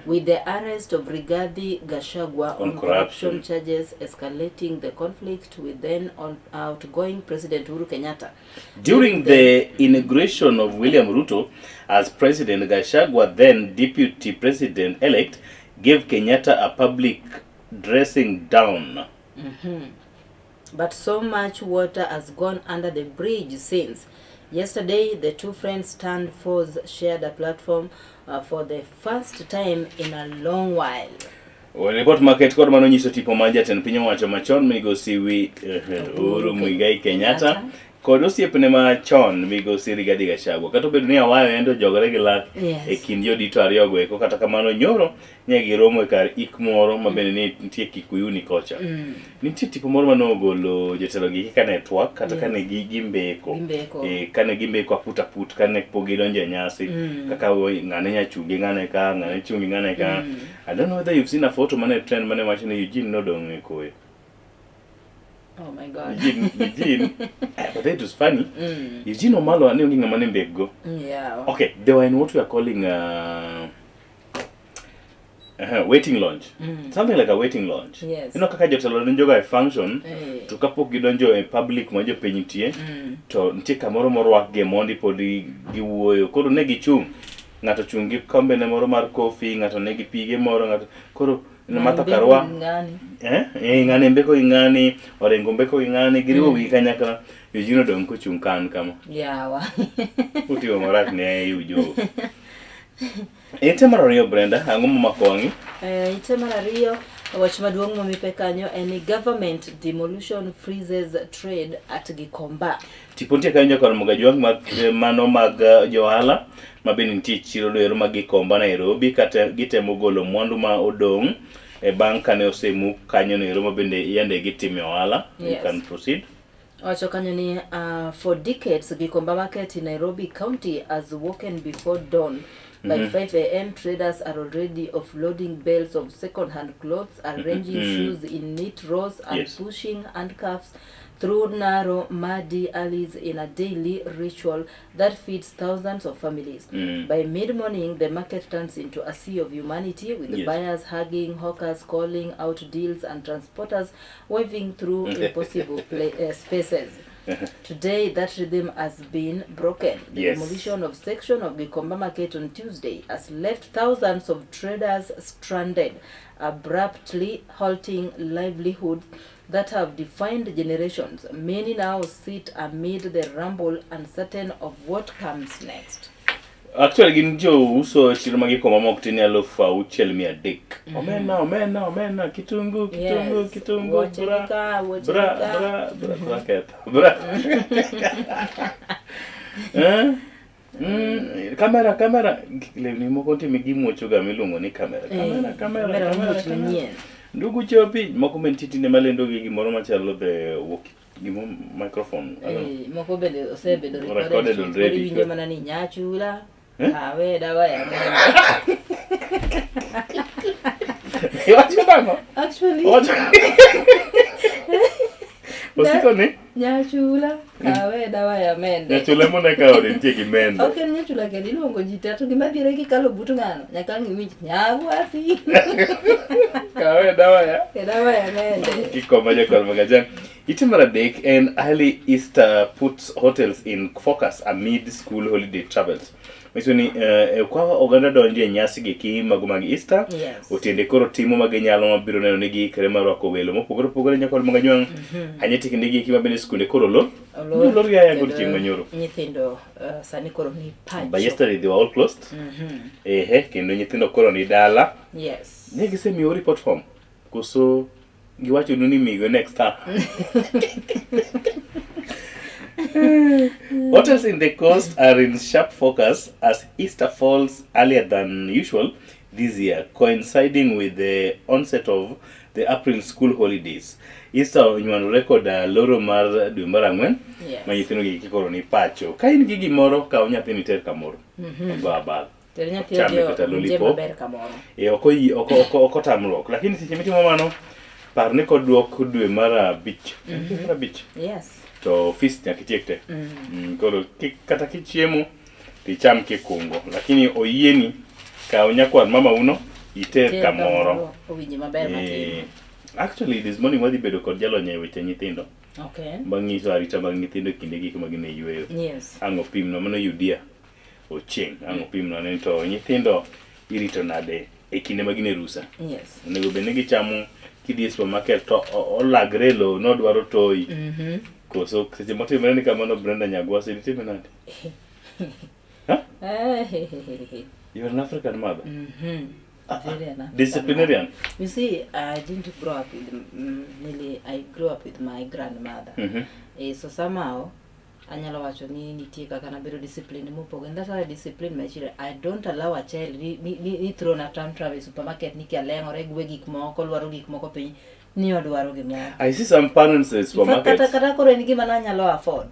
with the arrest of Rigathi Gachagua on corruption charges escalating the conflict with then outgoing President Uhuru Kenyatta. During the inauguration of William Ruto as President, Gachagua, then Deputy President-elect, gave Kenyatta a public dressing down. But so much water has gone under the bridge since. Yesterday, the two friends turned foes shared a platform for the first time in a long while. Report market kod mano nyiso tipo mar jatend piny owacho machon migosi Uhuru Muigai Kenyatta kod osiepne machon migosi Rigathi Gachagua. Kata obedo ni awayo endo jogore gi lak e kind jodito ariyo go eko, kata kamano nyoro ne giromo e kar ik moro mabende ni nitie Kikuyu ni kocha. Nitie tipo moro manogolo jotelo gi kane twak kata kane gimbeko. Kane gimbeko aput kane pogi donje nyasi kaka ngane nyachungi ngane ka ngane chungi ngane ka. I don't know whether you've seen a photo mane trend mane wacho ni Eugene nodong e koe. Oh my God. Eugene. But that was funny. Eugene Omalo ane ngi ngama ne mbego. Yeah. Okay, they were in what we are calling waiting lounge. Something like a waiting lounge. Yes. You know kaka jotelo donjoga e function to kapok gidonjo e public ma jopiny tie to nitie kamoro morwak ge mondi pod giwuoyo. Koro ne gichung' ng'ato chung' gi kombe ne moro mar coffee, ng'ato ne gi pige moro, ng'ato koro matho karwa ng'ani mbeko gi ng'ani orengo mbeko gi ng'ani giriwo wigi kanyakla. Eugene odong' kochung' kan kama yawa utiyo marach ne yujo. Ite mar ariyo Brenda, ang'o momako wang'i? Ite mar ariyo wach maduong' momipe kanyo en government demolition freezes trade at Gikomba. Tipo nitie kanyo kar Mogajwang mano mag johala mabende nitie chiro doero mag Gikomba Nairobi, kata gitemo golo mwandu ma odong' e bang' kane osemuk kanyo noero mabende yande gitime ohala. You can proceed. Wacho kanyo ni for decades Gikomba market in Nairobi County has woken before dawn. By 5 a.m. traders are already offloading bales of second-hand clothes, arranging shoes in neat rows and pushing handcuffs through narrow, muddy alleys in a daily ritual that feeds thousands of families. By mid-morning, the market turns into a sea of humanity, with buyers hugging, hawkers calling out deals, and transporters waving through impossible spaces. Today, that rhythm has been broken. The demolition of section of Gikomba Market on Tuesday has left thousands of traders stranded, abruptly halting livelihoods that have defined generations. Many now sit amid the rumble, uncertain of what comes next. Actually, gin jo uso chiro ma Gikomba mok tin 6,300. Omena, kitungu, kamera lewni moko timi gimuocho ga miluongo ni kamera. Manyien. Ndugu chopi moko mentitine malendo gi gimoro machalo the gimo microphone. Moko bende osebedo recorded already. Winjo mana ni nyachula kawe dawa ya actually Osikone? Nyachula kawe dawa ya mende. Nyachula mona ka orientie gi mende. Okay, nyachula ke iluongo ji tatu gima bire ki kalo butu ngano. Nyaka ngimi nyagwasi. Kawe dawa ya mende. Gikomba jakor Magajang. Ite mar adek en early Easter puts hotels in focus amid school holiday travels. Miso ni kwa oganda donje nyasi gi ki mag Easter. Otiende koro timo mag nyalo mabiro neno ni gi kre mar rwako welo mopogore nyakol mga nywang. Anyeti kinde gi ki mabende skunde koro lor. Lor ya gol chieng' manyoro. Nyithindo sani koro ni pacho. By yesterday they were all closed. Kendo nyithindo koro ni dala. Yes. Ne gisemiyo report form. Koso giwacho ni migo next time. Hotels in the coast are in sharp focus as Easter falls earlier than usual this year, coinciding with the onset of the April school holidays. Easter onyuano record loro mar dwe mar ang'wen ma nyithindo gi koro ni pacho. Ka in gi gimoro ka nyathi ni ter kamoro. Go abal. Ter nyathi dio maber kamoro. Oko tamruok. Lakini seche mitimo mano par ni kod duok dwe mar abich. Yes. To feast nyaka tiek te. Koro kata kichiemo ticham kikungo, lakini oyieni ka nyakwan mama uno iter kamoro. Owinje maber matin. Actually this morning wadhi bedo kod jalony e weche nyithindo. Okay. Bangiso arita mag nyithindo kinde gik ma gin e yueyo. Yes. Ango pimno mano yudia. Ocheng, ango pimno ne to nyithindo irito nade e kinde ma gin e rusa. Yes. Onego bed ni gichamo kidhi e supermarket to olagre lo no dwaro toyi. Koso seche motimore ni kamano Brenda Nyagwasi itime nade? You're an African mother. Disciplinarian. You see, I didn't grow up with I grew up with my grandmother. So somehow anyalo wacho ni nitie kaka nabedo discipline mopogore. And that's why I discipline my children. I don't allow a child ni throw na tantrum e supermarket ni kialengore gwe gik moko lwaro gik moko piny. I see some parents in supermarket.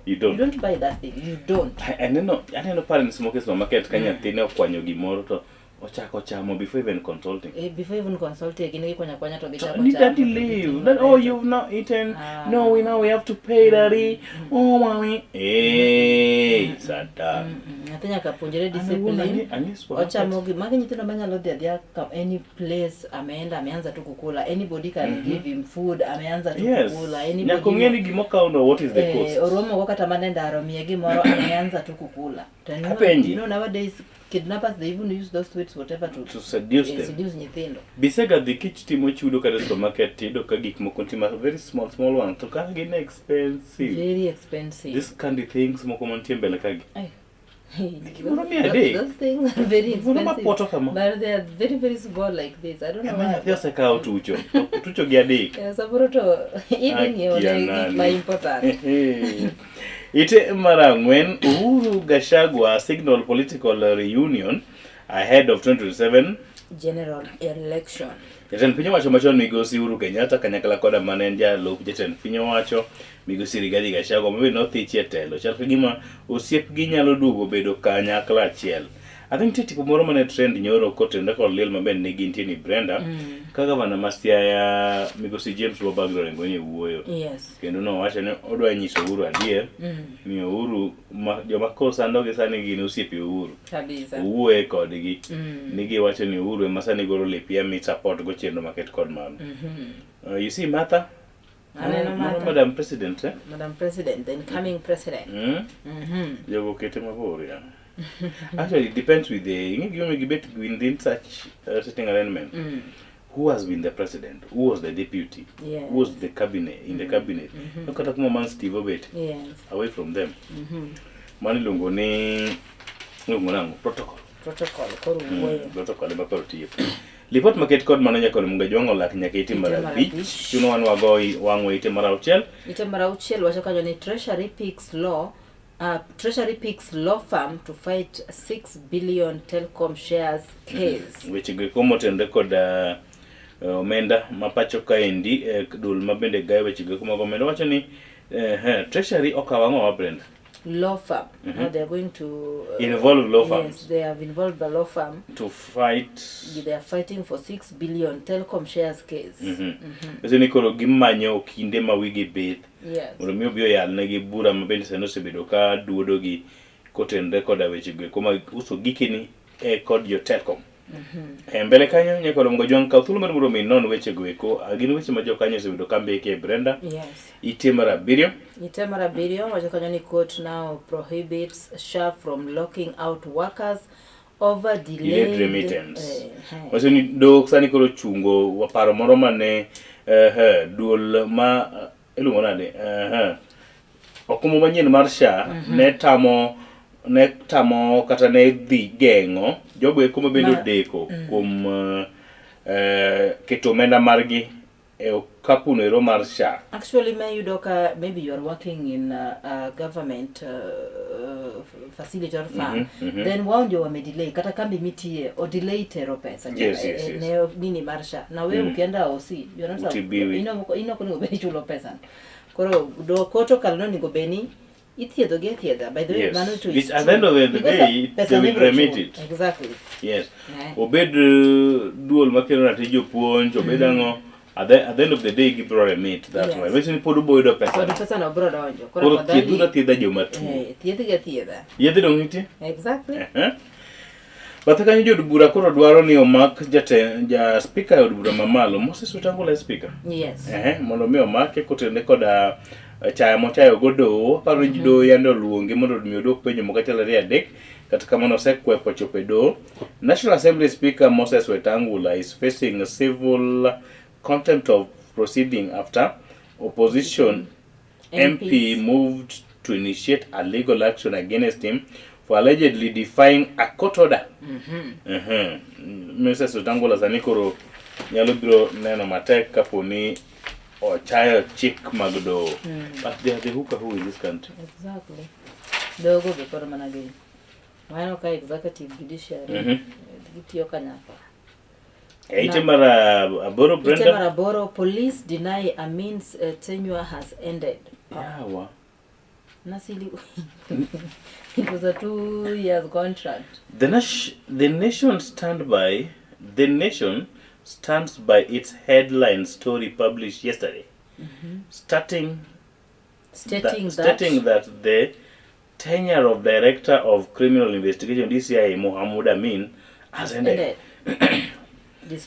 You don't buy that thing. You don't. I know parents smoke supermarket kanya tine okwanyo gimoro to ochako chamo before even consulting. Before even consulting, kwanya to need daddy leave. That, oh, you've not eaten. No, we have to pay daddy. Oh, mommy. Hey, sada. Natanya kapunjere discipline. Ochamo gimage nyithindo manyalo dhi any place ameanza tu kukula. Anybody can give him food, ameanza tu kukula. Nyakongeni gimoka uno what is the cost? Oromo ko kata manenda aromie gimoro ameanza tu kukula. You know nowadays kidnappers, they even use those sweets whatever to seduce them. Seduce nyithindo. Bisega the kich timo chudo kata supermarket tido ka gik moko tima very small one to ka gin expensive. Very expensive. This candy things moko mantie mbele kagi. Those things are very expensive. But they are very very small like this. I don't know why. They say ka tucho. Tucho gi adek. Saburo to even you my important. Ite mara ng'wen Uhuru Gachagua signal political reunion ahead of 2027 general election. Jatend piny owacho machon migosi Uhuru Kenyatta kanyakla koda mane jalup jatend piny owacho migosi Rigathi Gachagua mabe nothichi e telo. Chal kagima osiepgi nyalo duogo bedo kanyakla achiel. I think tipo moro mane trend nyoro kotende kod liel maben ne gintie ni Brenda ka gavana ma Siaya migosi James Wabagro rengo ni wuoyo. Yes. Kendo no wacho ne odwa nyiso Uhuru adier ni Uhuru joma kosando gi sani gin osiepe Uhuru. Kabisa. Wuoye kodgi. Nigi wacho ni Uhuru ema sani goro lepia mi support go chenro market kod mano. You see Martha? Madam President, eh? Madam President, the incoming president. Jogo kete mabor ya. Actually, it depends with the debate within such sitting arrangement. Who has been the president? Who was the deputy? Yes. Who was the cabinet in the cabinet? Look at man Steve Obet. Yes. Away from them. Mani lungo ni protocol. Protocol makoro tiyo. Lipot market code mananya kono mga jwango lak nyaka iti mara beach. Chuno wan wagoi wangwe iti mara uchel. Iti mara uchel wacho kanyo ni Treasury picks law firm to fight 6 billion telecom shares case. Weche go motende kod omenda mapacho kaendi dul mabende gawe weche go mago omenda wacho ni Treasury okawango wa Brenda. Law firm. Now they are going to involve law firms. Yes, they have involved the law firm to fight. They are fighting for 6 billion telecom shares case. Eso ni koro gimanyo kinde ma wigi beth. Yes. Mondo bio yal ne gi bura mabende sano sebedo ka duodo gi kotende koda weche go kuma uso gikini kod yo telecom. Mbele kanyo nyaka longo jwang ka thuolo mar mondo mi non weche go eko gin weche ma jokanyo osebedo kambe ke Brenda. Yes. Ite mar abiriyo. Ite mar abiriyo wacho kanyo ni court now prohibits SHA from locking out workers over delayed remittance. Wacho ni dok sani koro chungo waparo moro mane duol ma iluongo nade okumo manyien mar SHA ne tamo kata ne dhi geng'o jogo eko mabedo deko kuom keto omenda margi e okapuno ero mar SHA. Actually, maybe you are working in a government facility or farm, then wound you may delay kata kambi mitie or delay tero pesa ne nini mar SHA. Na wewe ukienda OC, you are not ino kuni ubeni chulo pesa. Koro do koto kalno ni gobeni ithiedho gi thiedha. By the way, mano to which at the end of the day they will remit it. Exactly. Yes. Obed duol makelo na tijo puonj obed ang'o at the end of the day gibro remit that way. Weche ni podu boydo pesa. Podu pesa no bro donjo. Koro thiedhura thiedha joma tuo. Thiedhi gi thiedha. Yedhi dong nitie? Exactly. Bathe kanyo jod bura koro dwaro ni omak ja speaker od bura mamalo Moses Wetangula speaker. Yes. Mondo mi omake kotene koda chaya mochayo godo paro jido yando luonge mondo mi odok penjo mokachalo ri adek kata kamano osekwepo chope do. National Assembly Speaker Moses Wetangula is facing a civil contempt of proceeding after opposition MP moved to initiate a legal action against him for allegedly defying a court order. Moses Wetangula sani koro nyalo biro neno matek kaponi chayo chik magdo. But they are the who in this country. Exactly. Dogo be koro managi. Wano ka executive judiciary. Gitiyo kanyaka. Ite mara aboro Brenda. Ite mara aboro police deny Amin's tenure has ended. Yawa. Nasili. It was a 2 years contract. The nation stands by its headline story published yesterday, stating that the tenure of Director of Criminal Investigation DCI Mohammed Amin has ended.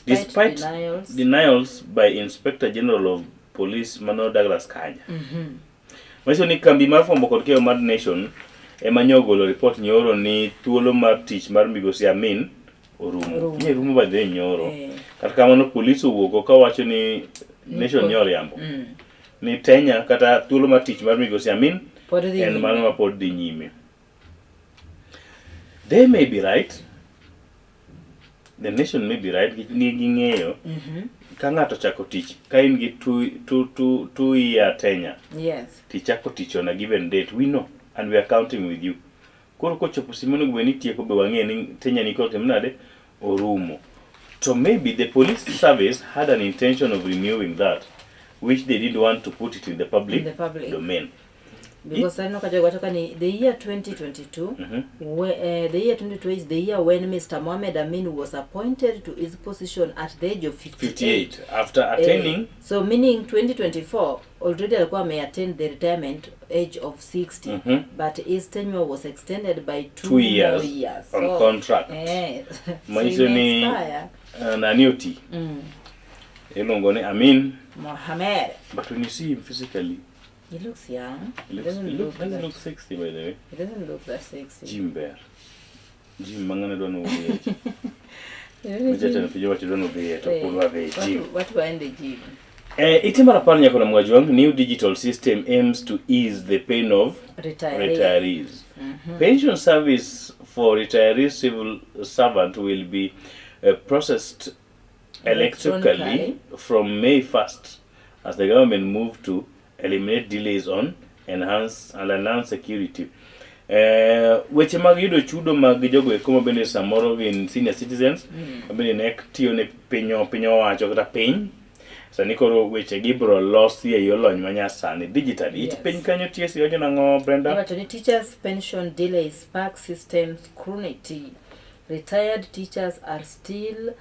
Despite denials by Inspector General of Police Mano Douglas Kanya. Maso ni kambi mar fombo kod keyo mar Nation emanyogolo report nyoro ni thuolo mar tich mar migosi Amin orumo. Ni rumo badhe nyoro. Kata kamano police owuoko ka wacho ni Nation nyoro yambo. Ni tenya kata thuolo mar tich mar migosi Amin en mano ma pod dhi nyime. They may be right. The Nation may be right. Ni ging'eyo ka ng'ato chako tich ka in gi 2 year tenure. Yes. Tichako tich on a given date. We know and we are counting with you. Koro kochopo simono gwe ni tieko be wang'e ni tenure ni kote mnade orumo. So maybe the police service had an intention of renewing that, which they didn't want to put it in the public domain. Because I know the year 2022, the year 2022 is the year when Mr. Mohamed Amin was appointed to his position at the age of 58. After attaining. So meaning 2024, already alikuwa may attain the retirement age of 60, but his tenure was extended by 2 years more years. On contract. So ni annuity. Elongone Amin Mohamed. But when you see him physically, he looks young. He doesn't look 60 by the way. He doesn't look that sexy. Jim Bear. Jim mangana don't know what were in the gym? Itimara parnya kuna mwajwang, new digital system aims to ease the pain of retirees. Pension service for retiree civil servant will be processed electronically from May 1st as the government move to eliminate delays on enhance security. Weche mag yudo chudo mag jogo eko bende samoro in senior citizens bende nek tiyo ne piny owacho kata piny sani koro weche gibro los ye yolony manyasani digitally. It piny kanyo TSC wacho nang'o Brenda? Teachers pension delays spark system scrutiny. Retired teachers are still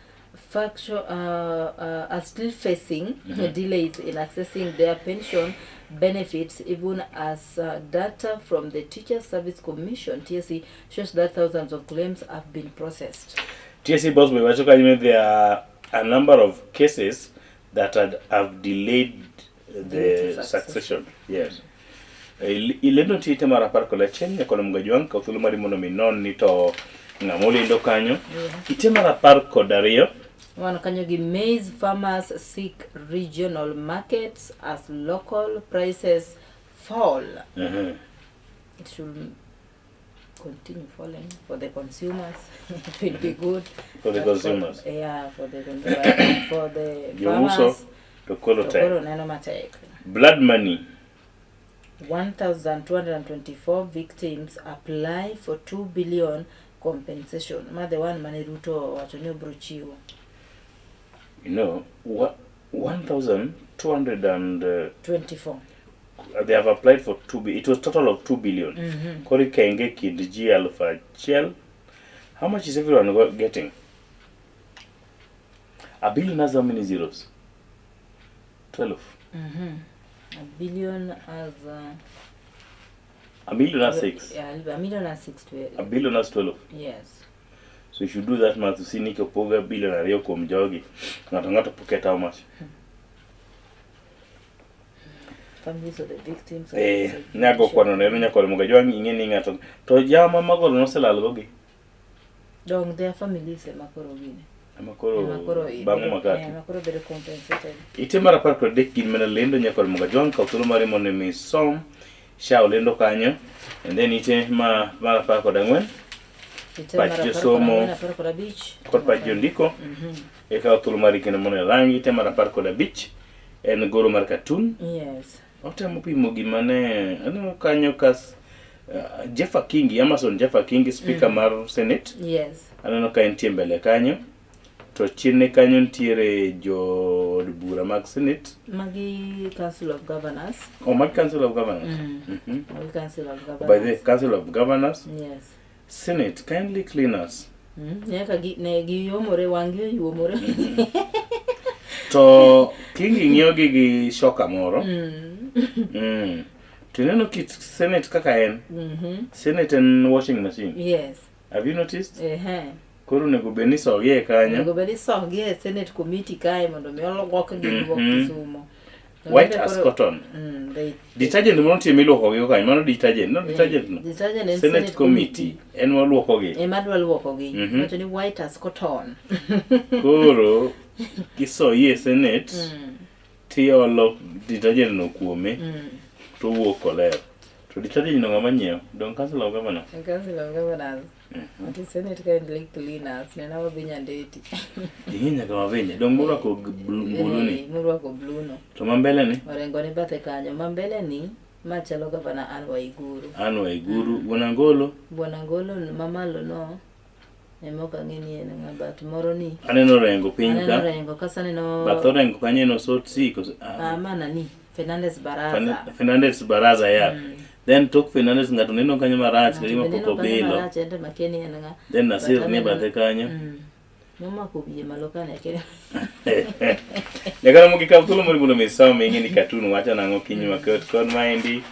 facing delays in accessing their pension benefits, even as data from the Teacher Service Commission (TSC) shows that thousands of claims have been processed. TSC boss boy wacho kanyo there are a number of cases that have delayed the succession. Yes. Ilendo tite mara par kola chenya kola mgajwang ka thulu mari mono minon ni to ngamoli ndo kanyo. Ite mara par kodario. Wan kanyo gi maize farmers seek regional markets as local prices fall. It should continue falling for the consumers. It will be good for the consumers. For the consumers. For the farmers. Blood money. 1,224 victims apply for 2 billion compensation. Ma the one mani ruto watonyo brochiwo. You know, 1,224. They have applied for 2 billion. It was total of 2 billion. Kori kenge kidji alpha chel. How much is everyone getting? A billion has how many zeros? 12. A billion has... a million has 6. Yeah, a million has 6 to 8. A billion has 12. Yes. So if you do that math, you see Nico Poga billion ariyo kom jogi. Ngato pocket how much? Families of the victims. Nyago kwa nonero nyakole mugajwangi ingeni ngato. To jama magolo no selalo gogi. Donc their families makoro gine. Makoro bangu makati. Makoro bere compensated. Ite mara par ko dek kin mena lendo nyakole mugajwang ka tulo mari mone mi som sha lendo kanyo. And then ite mara par ko dangwen. Pacho somo kod pacho ndiko e ka tulo mari kina mone rangi ite mara par ko da beach en goro mar cartoon. Yes. Otemo pimo gimane ano kanyo kas Jeffa King, Amazon Jeffa King, Speaker mar Senate. Yes. Ano ka entie mbele kanyo. To chine kanyo ntiere jo bura mag Senate. Magi Council of Governors. Oh, Magi Council of Governors. Magi Council of Governors. By the Council of Governors. Yes. Senate, kindly clean us. Nyaka gi yomore wangyo yomore. To King ngiogi gi shoka moro. Tineno kit Senate kaka en. Senate and washing machine. Yes. Have you noticed? Koro nego beni sogie kanyo. Nego beni sogie Senate committee kai mondo mi olok gi wok Kisumo. White as cotton. Detergent mono tie miluoko gi kanyo, mano detergent, no detergent no. Detergent and Senate committee en waluoko gi. Emadwa luoko gi. Wacho ni white as cotton. Koro kisoyie Senate tiolo detergent no kuome. To wuok koler. To detergent no ngama nyiew. Don Council of Governors. Council of Governors. Ati Senate kindly cleaners. Nena wabinya ndeti. Dihinya kama vinya. Don murwako blue ni. Murwako blue no. To mambele ni? Orengo ni bathe kanyo. Mambele ni machalo Governor Anne Waiguru. Anne Waiguru. Bwanangolo? Bwanangolo mamalo no. Emoka ngini ene ngabat moro ni. Aneno rengo pinka. Aneno rengo kasa neno. Bato rengo kanye no sort si. Mana ni. Fernandez Baraza. Fernandez Baraza ya. Then took Fernandez ngato neno kanyo marach kalima poko bilo. Then Nasir ni bathe kanyo. Mama kubiye maloka na kile. Nyakana mukikaw tulo muri muno misaw mengi ni cartoon wacha nango kinyi makot kon maendi.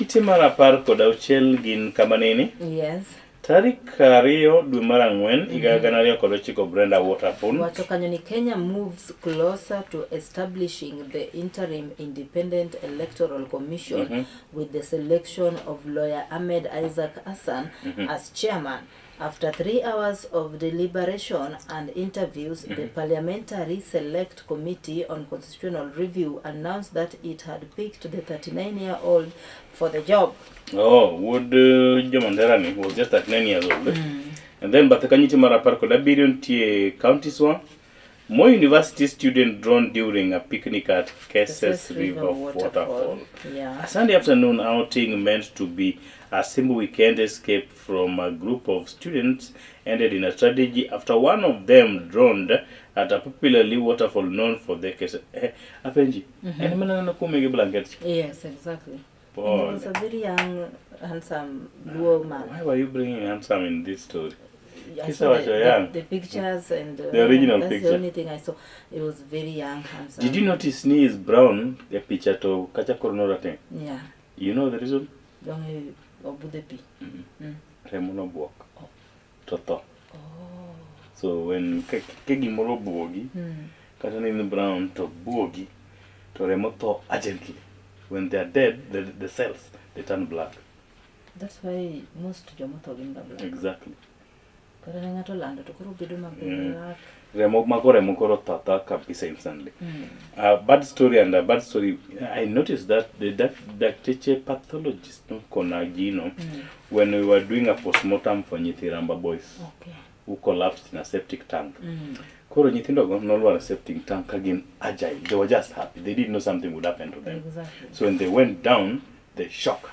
Ite mara par kod auchiel gin kama nini? Yes. Tarik ariyo dwe mar ang'wen higa gana ariyo kod ochiko Brenda Waterfall. Wacho kanyo ni Kenya moves closer to establishing the interim independent electoral commission with the selection of lawyer Ahmed Isaac Hassan as chairman. After 3 hours of deliberation and interviews, the Parliamentary Select Committee on Constitutional Review announced that it had picked the 39-year-old for the job. Oh, would Jomanderani was just 39 years old. And then Batakanyiti Maraparko Labirion T County Swan. More university student drawn during a picnic at Kesses River Waterfall. Yeah. A Sunday afternoon outing meant to be a simple weekend escape from a group of students ended in a tragedy after one of them drowned at a popularly waterfall known for the Kesses. Apenji. Yes, exactly. Boy. He was a very young, handsome, blue man. Why were you bringing handsome in this story? I saw the pictures and the original that's picture. The only thing I saw. It was very young, handsome. Did you notice knee is brown? The picture to kacha koronora thing. Yeah. You know the reason? Don't Obudepi. Remono walk. Toto. Oh. So when kegimoro buogi, kata ni brown to buogi, to remoto urgently. When they are dead, the cells, they turn black. That's why most jomoto ginda black. Exactly. Kara ngato lando to koro bedo black. Remo koro tata kabisa instantly. Bad story. I noticed that the Dakteche pathologist Konagino, when we were doing a postmortem for Nyithiramba boys who collapsed in a septic tank. Koro Nyithindo got no septic tank again agile. They were just happy. They didn't know something would happen to them. Exactly. So when they went down, the shock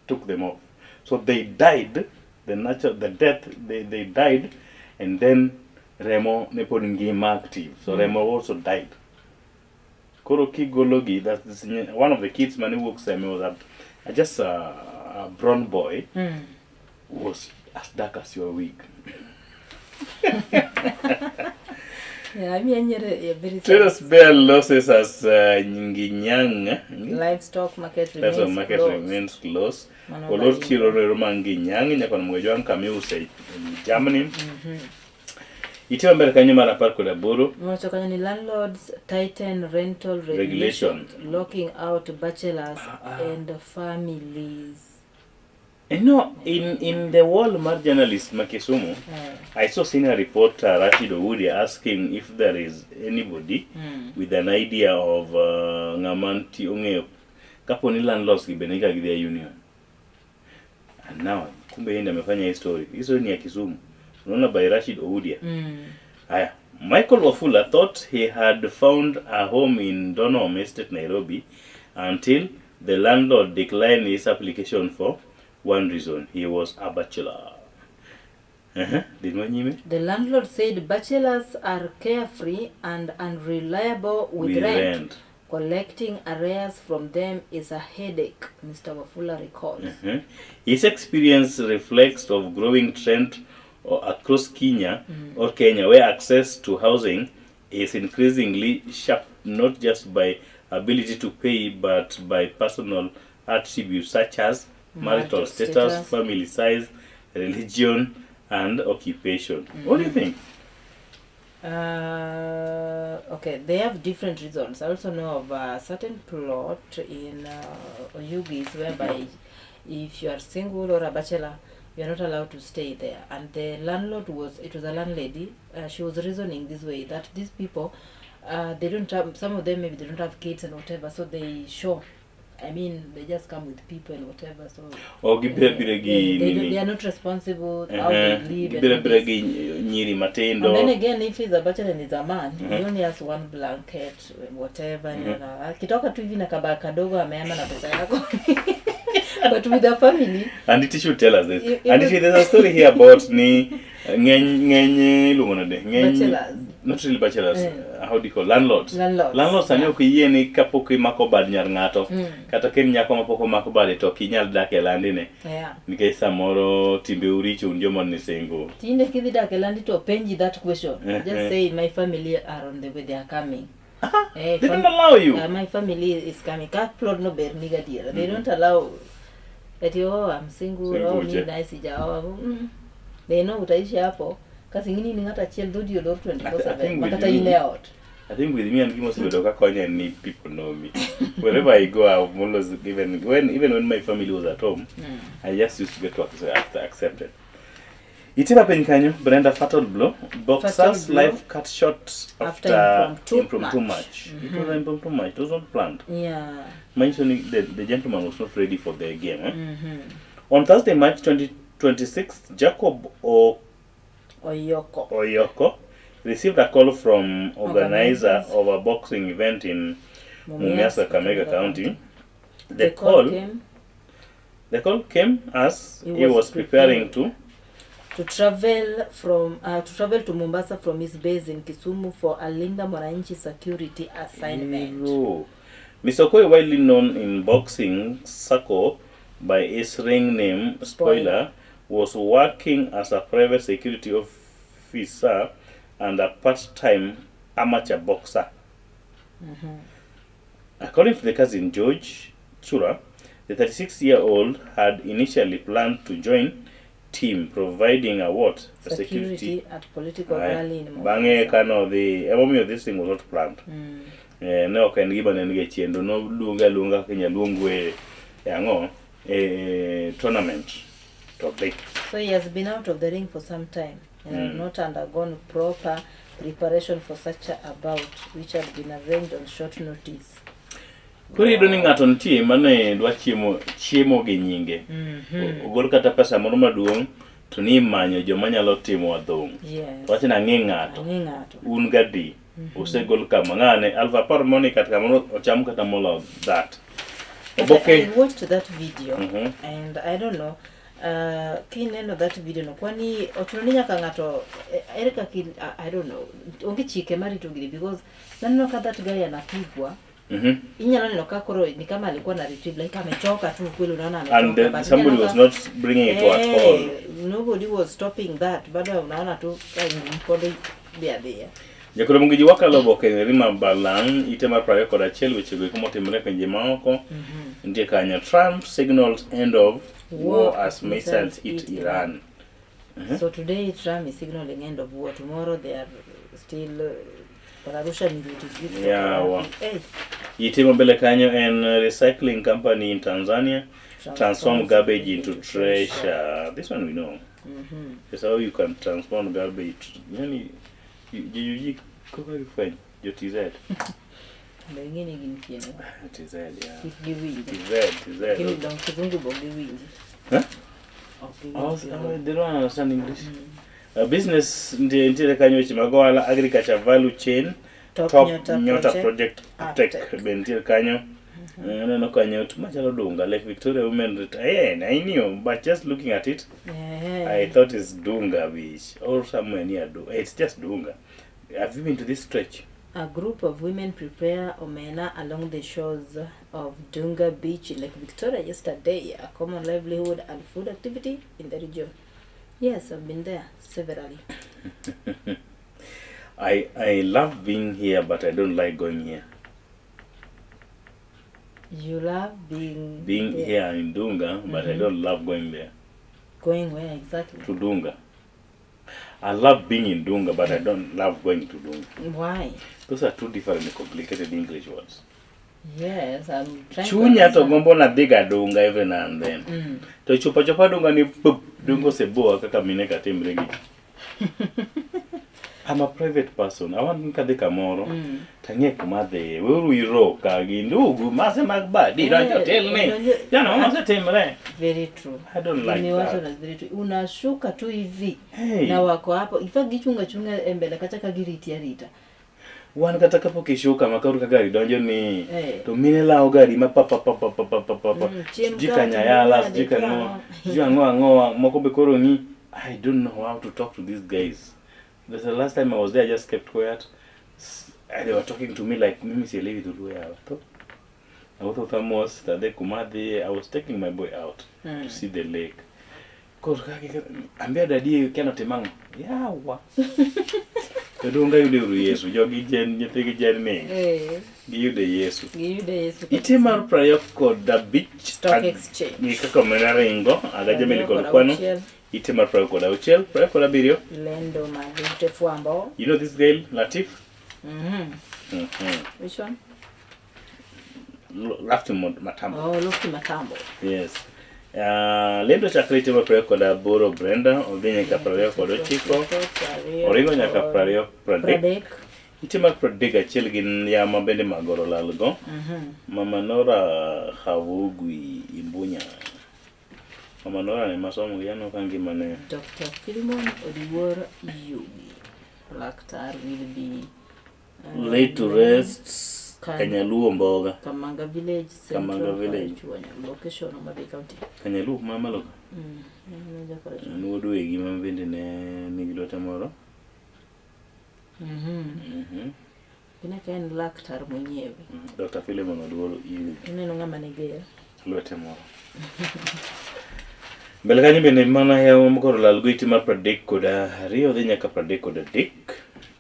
took them off. So they died. The death, they died, and then Remo Nepodingima active. So Remo also died. Koro Kigologi, that's one of the kids man who works there was just a brown boy who was as dark as your wig. Yeah, I mean, you're very Traders bear losses as Nginyang. Livestock market remains closed. That's market closed. remains closed. Olor kilo Romanginyang, Nyakon Mwejuan Kamiuse in Germany. Itiwa mbele kanyo mara par kuda buru. Mwachokanya ni landlords tighten rental regulations, locking out bachelors and families. You know, in the world of journalist Makisumu, I saw senior reporter Rashid Owudi asking if there is anybody with an idea of ngamanti unge kapo ni landlords kibeneka gidea union. And now, kumbe yenda mefanya hii story. Hii story ni ya Kisumu. Unaona by Rashid Owudi. Michael Wafula thought he had found a home in Donholm Estate, Nairobi, until the landlord declined his application for one reason: he was a bachelor. The landlord said bachelors are carefree and unreliable with rent. Collecting arrears from them is a headache, Mr. Wafula recalls. His experience reflects of growing trend across Kenya or Kenya, where access to housing is increasingly sharp, not just by ability to pay, but by personal attributes such as marital status, family size, religion, and occupation. What do you think? Okay, they have different reasons. I also know of a certain plot in Oyugis whereby if you are single or a bachelor, you are not allowed to stay there. And the landlord was a landlady. She was reasoning this way, that these people, they don't have, some of them maybe they don't have kids and whatever, so they they just come with people and whatever, so they are not responsible how they live. And then again, if he's a bachelor and he's a man, he only has one blanket, whatever. Akitoka tu hivi na kabaka kadogo ameama na pesa yako. But with a family. And it should tell us this. And there's a story here about bachelors. Not really bachelors. How do you call landlords? Landlords are not ni kapoki makobad nyar ngato. Kata ken nyako mapoko makobad to kinyal dake landine. Nikech samoro timbe uricho unjomo ni single. Tinde kidhi dake landi to penji that question. Just say my family are on the way, they are coming. They don't allow you. My family is coming. Can't plot no bear nigga dear. They don't allow that I'm single or me nice ija. They know utaishi hapo. Kasi ngini ni ngata chiel do dio 24/7. Makata ine out. I think with me and Gimos Wedoka Konya need people know me. Wherever I go, I've always given even when my family was at home, I just used to get to accepted. Itiba Penkanyo, Brenda fatal blow. Boxer's life cut short after impromptu match. It was impromptu match. It was not planned. Yeah. Mentioning the gentleman was not ready for the game. On Thursday, March 26th, Jacob Oyoko received a call from organizer of a boxing event in Mumias, Kakamega County. The call came as he was preparing to travel to Mombasa from his base in Kisumu for a Linda Mwananchi security assignment. Mr. Okoye, widely known in boxing circle by his ring name Spoiler, was working as a private security officer and a part-time amateur boxer. According to the cousin George Chura, the 36-year-old had initially planned to join team providing a what? A security at political rally in Mombasa. Bange kano this thing was not planned. No can give an engagement, no lunga Kenya lungwe yango a tournament topic. So he has been out of the ring for some time and has not undergone proper preparation for such a bout, which had been arranged on short notice. Kuri doni ngato ntie mane dwa chiemo gi nyinge. Ogol kata pesa moro maduong' to ni manyo joma nyalo timo adhong'. Wacha na ng'e ng'ato. Un gadi. Usegol kama ng'ane alfa par moni kata kama ocham kata molo that. I watched that video and I don't know kineno that video no kwani ochuno nyaka ngato erika I don't know onge chike mari to gidi because nanno ka that guy anapigwa inyalo neno ka koro ni kama alikuwa na retrieve like amechoka tu kweli unaona amechoka and somebody was not bringing it to at all. Nobody was stopping that bado unaona tu mkondo there. Jakoro mungiji wakalo Oboke rima balang itema prayo koda chel weche go kumotimre penje maoko ndie kanyo Trump signals end of war as missiles hit Iran. So today Trump is signaling end of war. Tomorrow they are still Itema bele kanyo and recycling company in Tanzania transform garbage into treasure. This one we know. That's how you can transform garbage. You cover your friend, your TZ. TZ, yeah. They don't understand English. Business ndio kanyo chimagwala agriculture value chain top nyota project tech bentil kanyo no kanyo tumachalo dunga like Victoria women I knew but just looking at it I thought it's Dunga beach or somewhere near it's just Dunga. Have you been to this stretch? A group of women prepare omena along the shores of Dunga Beach in Lake Victoria yesterday, a common livelihood and food activity in the region. Yes, I've been there severally. I love being here, but I don't like going here. You love being here in Dunga, but I don't love going there. Going where exactly? To Dunga. I love being in Dunga, but I don't love going to Dunga. Why? Those are two different complicated English words. Yes, I'm trying Chunya to gombo na diga Dunga every now and then. To chupa Dunga ni Dungo sebo kaka mineka timbregi. I'm a private person. I want to take a moro. Tange kumade. Wuru iro kagi ndugu mase magbadi. Don't you tell me. You know, mase timbre. Very true. I don't like that. Very true. Unashuka tu hivi. Na wako hapo. Ifa gichunga embele kacha giriti ya rita. Wan kataka po kishuka makaru kagari donjo ni to mine lao gari mapapa jika nyayala jika ngo moko bekoro ni I don't know how to talk to these guys. The last time I was there I just kept quiet. They were talking to me like mimi sielewi turuya hapo. I was taking my boy out to see the lake. Ambia daddy cannot emang. Yawa. Kedunga yude uru Yesu jogi jen nyethigi jen ni. Giyude Yesu. Itimar prayo koda beach stock exchange. Ni kaka mena ringo agaje meli kod kwano. Itimar prayo koda uchiel, prayo koda birio. Lendo magite fuambo. You know this girl Latif? Which one? Lofty Matambo. Oh, Lofty Matambo. Yes. Lendo chakre tema prayo koda Boro Brenda, odinye ka prayo koda Chiko. Oringo nyaka prayo Pradek. Itima Pradek achiel gin yama bende magoro lalgo. Mama Nora Hawugwi Imbunya. Mama Nora ni masomo yano kangi mane. Dr. Philemon Odiwor Yugi. Laktar will be laid to rest. Kanyaluo Mboga. Kamanga Village, Kamanga Village. Location of Oboke County. Kanyaluo mama loka. Nuodu egi mama bende ne nigilota moro. Kina kaen laktar mwenyewe. Dr. Philemon Odiwor Yugi. Neno ngama negea. Lote moro. Belgani bende mana ya mkoro lalgo itimar Pradek koda Rio dhe nyaka Pradek koda Dik.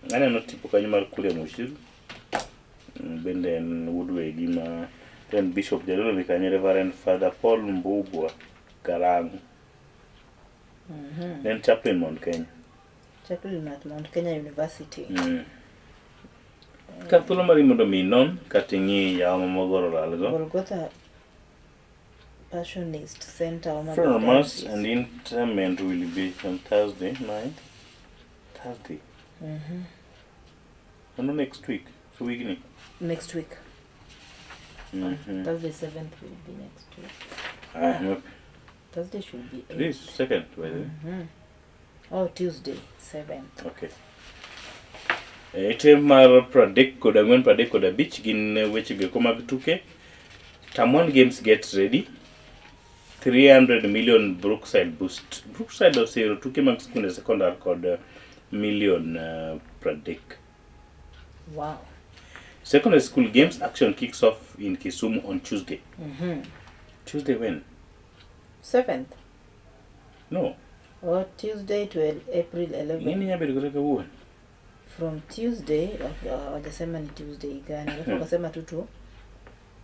Ngane no tipo kanyo mar kule mushiru. Bende Woodway gima then Bishop Jalolo ni kanyo Reverend Father Paul Mbubwa Karangu. Then chaplain Mount Kenya. Chaplain at Mount Kenya University. Kathulo mari mondo mi non katingi ya mamogoro lalgo. Golgotha Passionist Center. Mass and interment will be on Thursday night. Thursday. And next week. So week next week. Thursday 7th will be next week. Thursday should be 8th. This second, by the way. Oh, Tuesday 7th. Okay. Ite mar pradik koda ngwen pradik koda beach gin weche go mag tuke. Tam1 Games get ready. 300 million Brookside boost. Brookside of zero tuke mag school secondary called million pradik. Wow. Secondary school games action kicks off in Kisumu on Tuesday. Tuesday when? 7th. No. Or Tuesday to April 11th. From Tuesday, wajasema ni Tuesday gani? Wakasema tutu.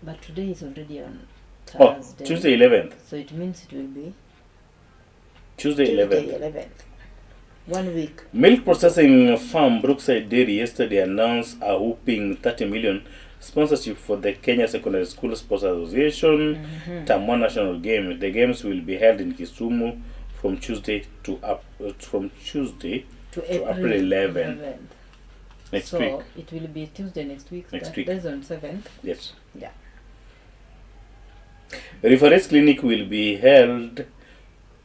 But today is already on Thursday. Tuesday 11th. So it means it will be Tuesday 11th. 1 week. Milk processing farm Brookside Dairy yesterday announced a whopping 30 million sponsorship for the Kenya Secondary School Sports Association Tam1 National Games. The games will be held in Kisumu from Tuesday to April 11th. Next week. So it will be Tuesday next week. Next week. That's on 7th. Yes. Yeah. Reference clinic will be held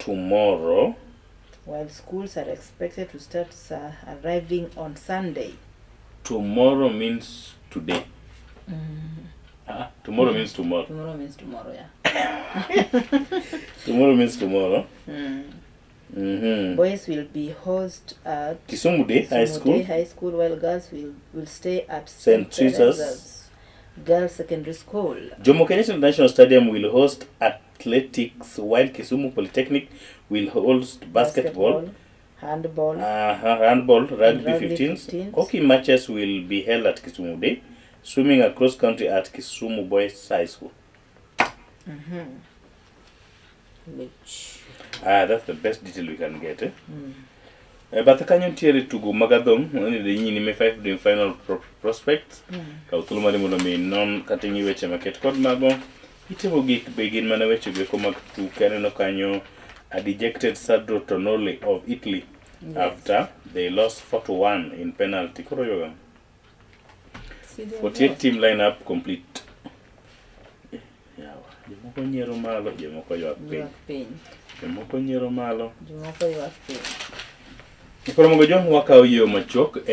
tomorrow. While schools are expected to start arriving on Sunday. Tomorrow means today. Tomorrow means tomorrow. Tomorrow means tomorrow, yeah. Tomorrow means tomorrow. Boys will be housed at Kisumu Day High School. High School, while girls will stay at St. Teresa's Girls Secondary School. Jomo Kenyatta National Stadium will host athletics, while Kisumu Polytechnic will host basketball, handball, rugby 15s. Hockey matches will be held at Kisumu Day. Swimming across country at Kisumu Boys High School. Which? That's the best detail we can get. But the Canyon Theory to go Magadong, only the Yin 5 doing final prospects. Kautulmari Monomi non cutting you Weche market code Mago. It will begin Manaweche Gekomak to Canano Canyo, a dejected Sadro Tonole of Italy after they lost 4-1 in penalty. 48 team lineup complete. Jomoko nyiero malo, jomoko ywak piny. Jomoko nyiero malo, jomoko ywak piny. Koro mogo jom wakao yo machok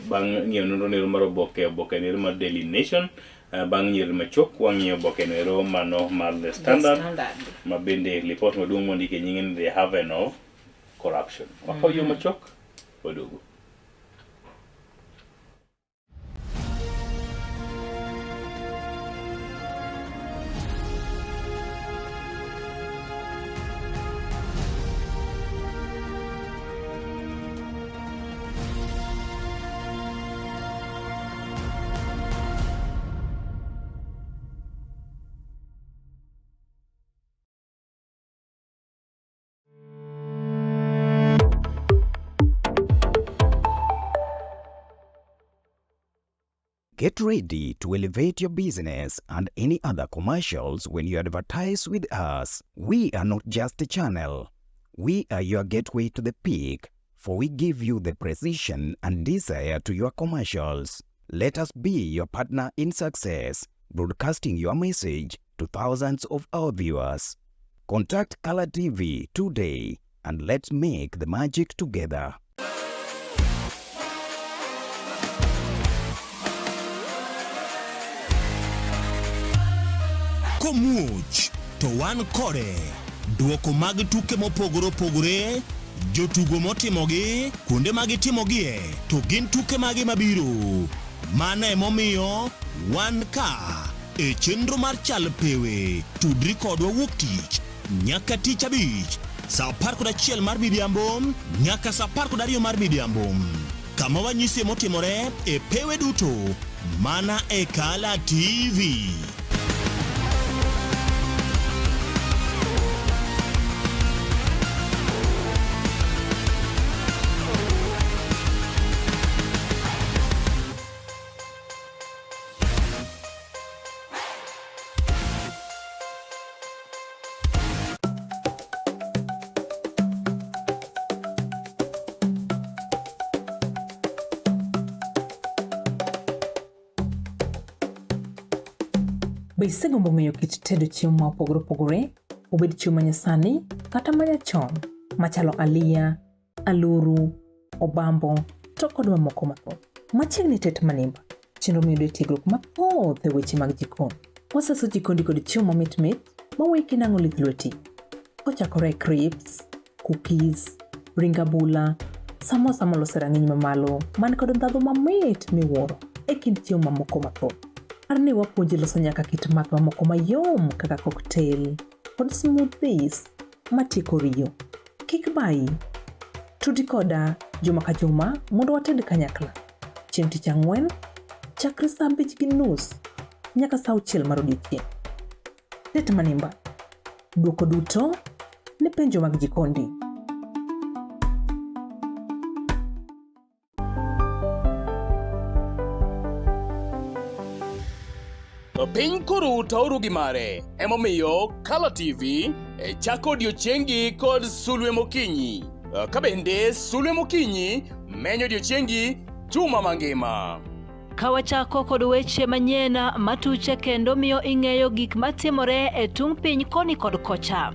bang' ng'iyo nonro mar oboke nero mar Daily Nation. Bang' nyiero machok wang'iyo oboke nero mano mar The Standard. Ma bende report maduong' mondike nyinge ni The Haven of Corruption. Wakao yo machok, wadugu. Get ready to elevate your business and any other commercials when you advertise with us. We are not just a channel. We are your gateway to the peak, for we give you the precision and desire to your commercials. Let us be your partner in success, broadcasting your message to thousands of our viewers. Contact Color TV today and let's make the magic together. Komuch to wan kode duoko mag tuke mopogore opogore, jotugo motimogi, kuonde mag timogie, to gin tuke mage mabiro. Mano emomiyo wan ka e chenro mar chal pewe, tudri kodwa wuok tich nyaka tich abich saa 11 mar midhiambo nyaka saa 12 mar midhiambo, kama wanyisi motimore e pewe duto mana e Color TV. Be isegombo ng'eyo kit tedo chiemo ma opogore opogore, obed chiemo manyasani kata manyachon, machalo aliya, aluru, obambo, to kod mamoko mathoth. Machiegni tet manimba, chenro miyudo tiegruok mathoth e weche mag jikon. Waseso jikondi kod chiemo mamit maweki nang'o lith lweti. Kochakore crips, cookies, ringabula, samosa molose rang'iny mamalo, man kod ndhadhu mamit miwuoro e kind chiemo mamoko mathoth. Arni wapuonji loso nyaka kit math mamoko mayom kaka cocktail kod smoothies matieko riyo. Kik bayi, tudi koda juma ka juma mondo wated kanyakla. Chieng' tich ang'wen, chakre saa 5:30 nyaka saa 6 mar odiechieng'. Tet manimba, duoko duto ne penjo mag jikondi. Piny koro tauru gi mare, emomiyo Color TV chako odiochiengi kod Sulwe Mokinyi. Kabende Sulwe Mokinyi menyo odiochiengi juma mangima. Kawachako kod weche manyien matuche kendo miyo ing'eyo gik matimore e tung piny koni kod kocha.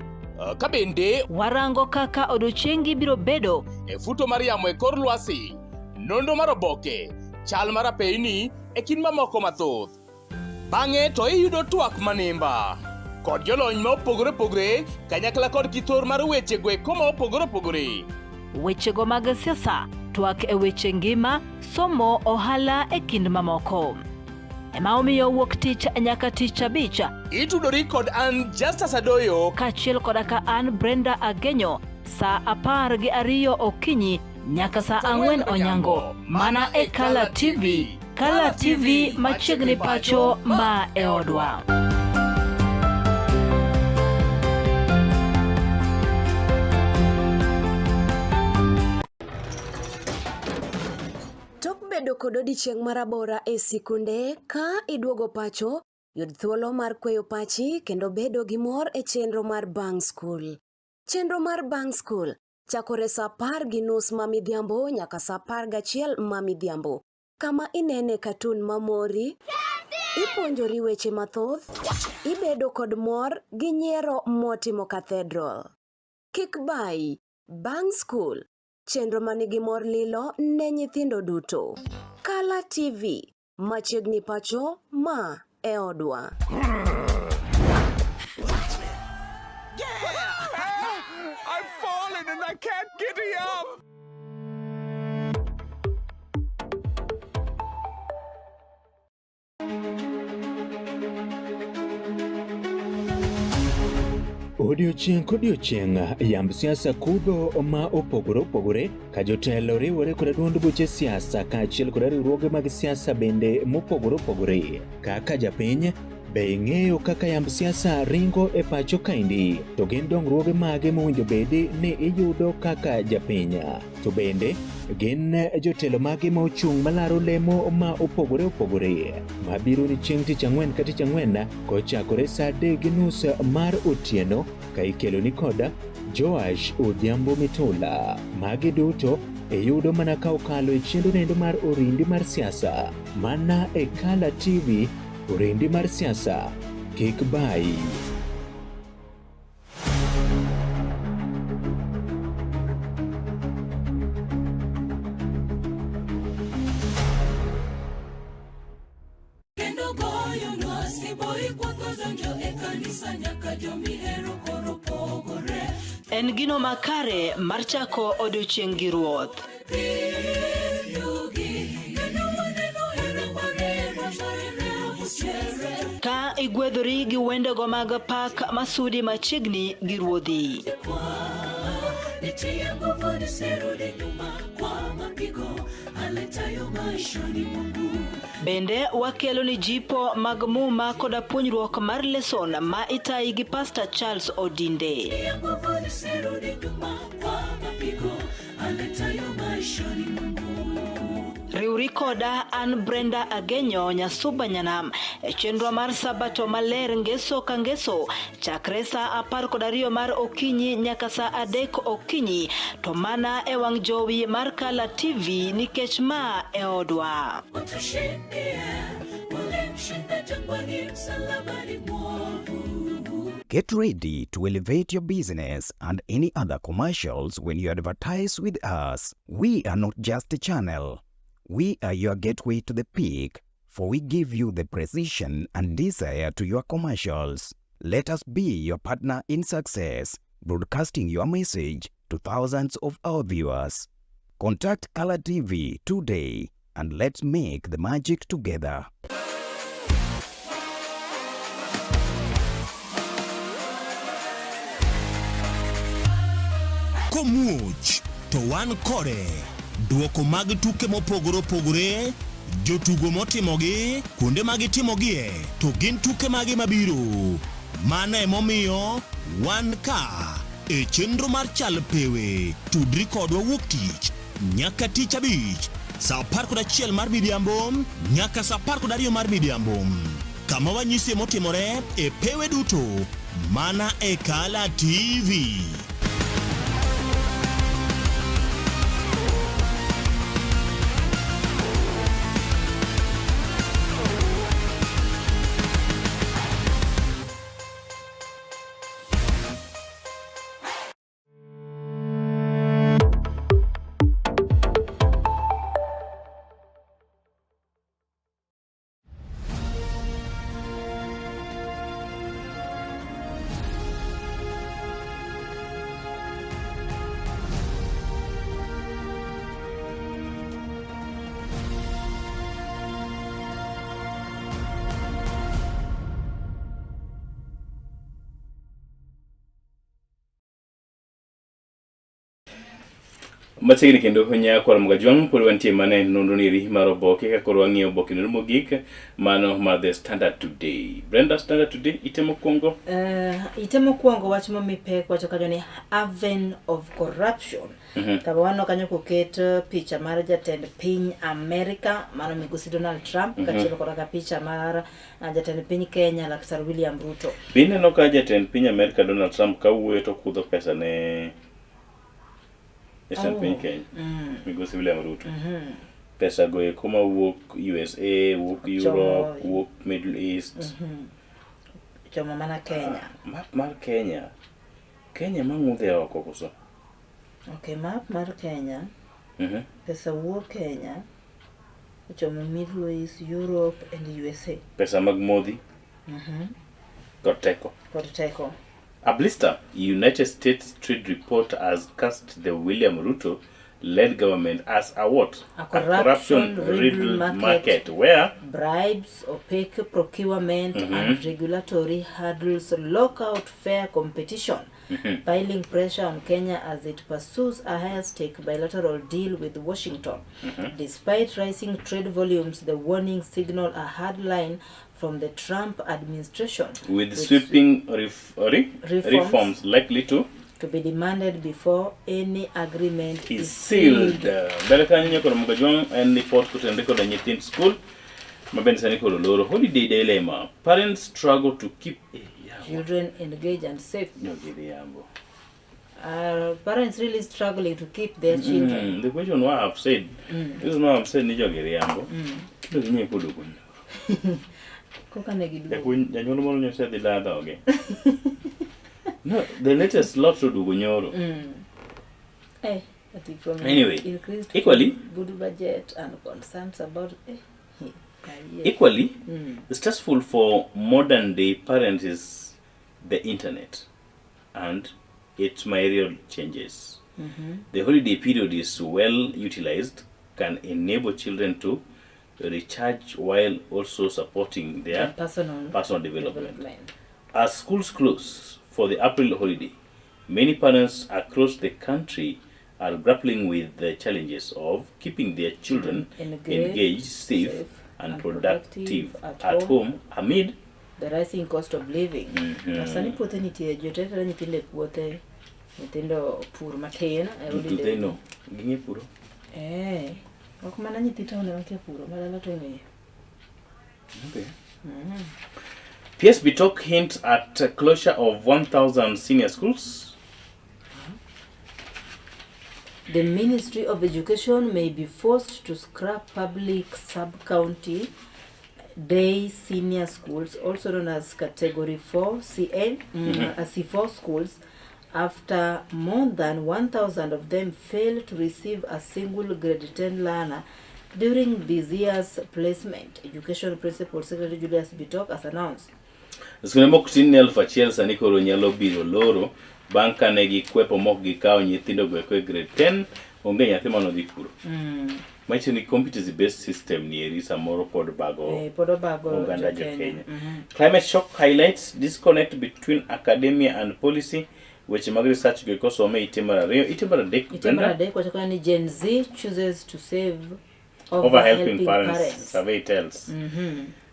Kabende warango kaka odiochiengi biro bedo e futo mar yamo e kor lwasi, nonro mar oboke, chal mar apeyni e kind mamoko mathoth. Bang'e to iyudo twak manimba kod jolony ma opogore opogore kanyakla kod kithor mar weche gweko ma opogore opogore. Wechego mag siasa, twak e weche ngima, somo, ohala e kind mamoko. Ema omiyo wuok tich nyaka tich abich itudori kod an Justice Adoyo kaachiel koda ka an Brenda Agenyo saa 12 okinyi nyaka saa 4 onyango mana e Color TV. Color TV machiegni pacho ma e odwa. Tok bedo kod odiochieng' marabora e sikunde ka iduogo pacho, yud thuolo mar kweyo pachi kendo bedo gi mor e chenro mar Bang School. Chenro mar Bang School chakore saa 10:30 mamidhiambo nyaka saa 11 mamidhiambo. Kama inene katun mamori, ipuonjori weche mathoth, ibedo kod mor gi nyiero motimo cathedral. Kik bayi, Bang School, chenro manigi mor lilo ne nyithindo duto. Color TV, machiegni pacho ma e odwa. I've fallen and I can't get up. Odiochieng' kodiochieng' yamb siasa kudho ma opogore opogore ka jotelo riwore kod duond buche siasa kaachiel kod riwruoge mag siasa bende mopogore opogore. Kaka japiny, be ing'eyo kaka yamb siasa ringo e pacho kaendi? To gin dongruoge mage mowinjo bedi ni iyudo kaka japiny? To bende gin jotelo mage ma ochung' malaro lemo ma opogore opogore mabiro ni chieng' tich ang'wen ka tich ang'wen kochakore saa 3:30 mar otieno ka ikelo ni koda Joash Odhiambo Mitula. Magi duto iyudo mana ka okalo e chendo nendo mar orindi mar siasa mana e Color TV. Orindi mar siasa, kik bayi. Kendo goyonwa siboi kwotho donjo e kanisa nyaka jomihero koro pogore. En gino makare mar chako odiochieng' gi ruoth. Ka igwedhori gi wendego mag pak masudi machiegni gi ruodhi. Bende wakelo ni jipo mag muma koda puonjruok mar leson ma itayi gi Pastor Charles Odinde. Riuri koda an Brenda Agenyo Nyasuba Nyanam e chenro mar sabato maler ngeso ka ngeso chakre saa 12 mar okinyi nyaka saa 3 okinyi to mana e wang' jowi mar Color TV nikech ma e odwa. msalabani mwovu. Get ready to elevate your business and any other commercials when you advertise with us. We are not just a channel. We are your gateway to the peak, for we give you the precision and desire to your commercials. Let us be your partner in success, broadcasting your message to thousands of our viewers. Contact Color TV today and let's make the magic together. Komuch to wan kode duoko mag tuke mopogore opogore, jotugo motimogi, kuonde magitimogie, to gin tuke mage mabiro. Mano emomiyo wan ka e chenro mar chal pewe, tudri kodwa wuok tich nyaka tich abich saa 11 mar midhiambo nyaka saa 12 mar midhiambo, kama wanyisi motimore e pewe duto mana e Color TV. Machiegni kendo nya kwar mga jwang pod wantie mane nonro niri mar oboke ka koro wang'iyo oboke nonro mogik mano mar The Standard Today. Brenda, Standard Today itemo kwongo? Itemo kwongo wach mamipek wacho kanyo ni Haven of Corruption. Kaba wano kanyo koket picha mar jatend piny Amerika mano migosi Donald Trump kachielo kod ka picha mar jatend piny Kenya Laktar William Ruto. Bineno ka jatend piny Amerika Donald Trump kawuoyo to kudho pesa ne jatend piny Kenya migosi William Ruto. Pesa go eko mawuok USA, wuok Europe, wuok Middle East. Choma mana Kenya. Map mar Kenya. Kenya mang'udhe oko koso. Okay, map mar Kenya. Pesa wuok Kenya. Choma Middle East, Europe and USA. Pesa mag modhi. Kod teko. Kod teko. A blister, United States Trade Report has cast the William Ruto-led government as a what? A corruption-riddled market where bribes, opaque procurement, and regulatory hurdles lock out fair competition, piling pressure on Kenya as it pursues a high-stake bilateral deal with Washington. Despite rising trade volumes, the warning signal a hard line from the Trump administration, with sweeping reforms likely to be demanded before any agreement is sealed. Belakanya kono mugajong and report kutendeko da nyithind school maben sani kono loro holiday dilemma. Parents struggle to keep children engaged and safe. Parents really struggling to keep their children. The question why I've said this is why I've said ni jogeri ambo. Kilo nye kudu kunyo. No, the latest lot to do gunyoro. Anyway, equally good budget and concerns about equally stressful for modern day parents is the internet and its myriad changes. The holiday period is well utilized, can enable children to recharge while also supporting their personal development. As schools close for the April holiday, many parents across the country are grappling with the challenges of keeping their children engaged, safe and productive at home amid the rising cost of living. Sani puothe nitie jotelo nyithinde puothe nyithindo pur matin e holiday. Do they know? Ginge puro? Ok mana nyithi taon ema kia puro, malala to ng'eyo. Okay. PSB talk hint at closure of 1,000 senior schools. The Ministry of Education may be forced to scrap public sub-county day senior schools, also known as Category 4 CA, C4 schools, after more than 1,000 of them failed to receive a single grade 10 learner during this year's placement. Education Principal Secretary Julius Bitok has announced. Skune mok tin ni 1,000 sani koro nyalo biro loro bang' kane gikwepo mok gikawo nyithindo go e grade 10 onge nyathi mano dhi kuro. Macho ni competency based system ni eri samoro pod bago oganda jo Kenya. Climate shock highlights disconnect between academia and policy. Weche mag research go kosome itimara adek wacho ni Gen Z chooses to save over helping parents. Survey tells.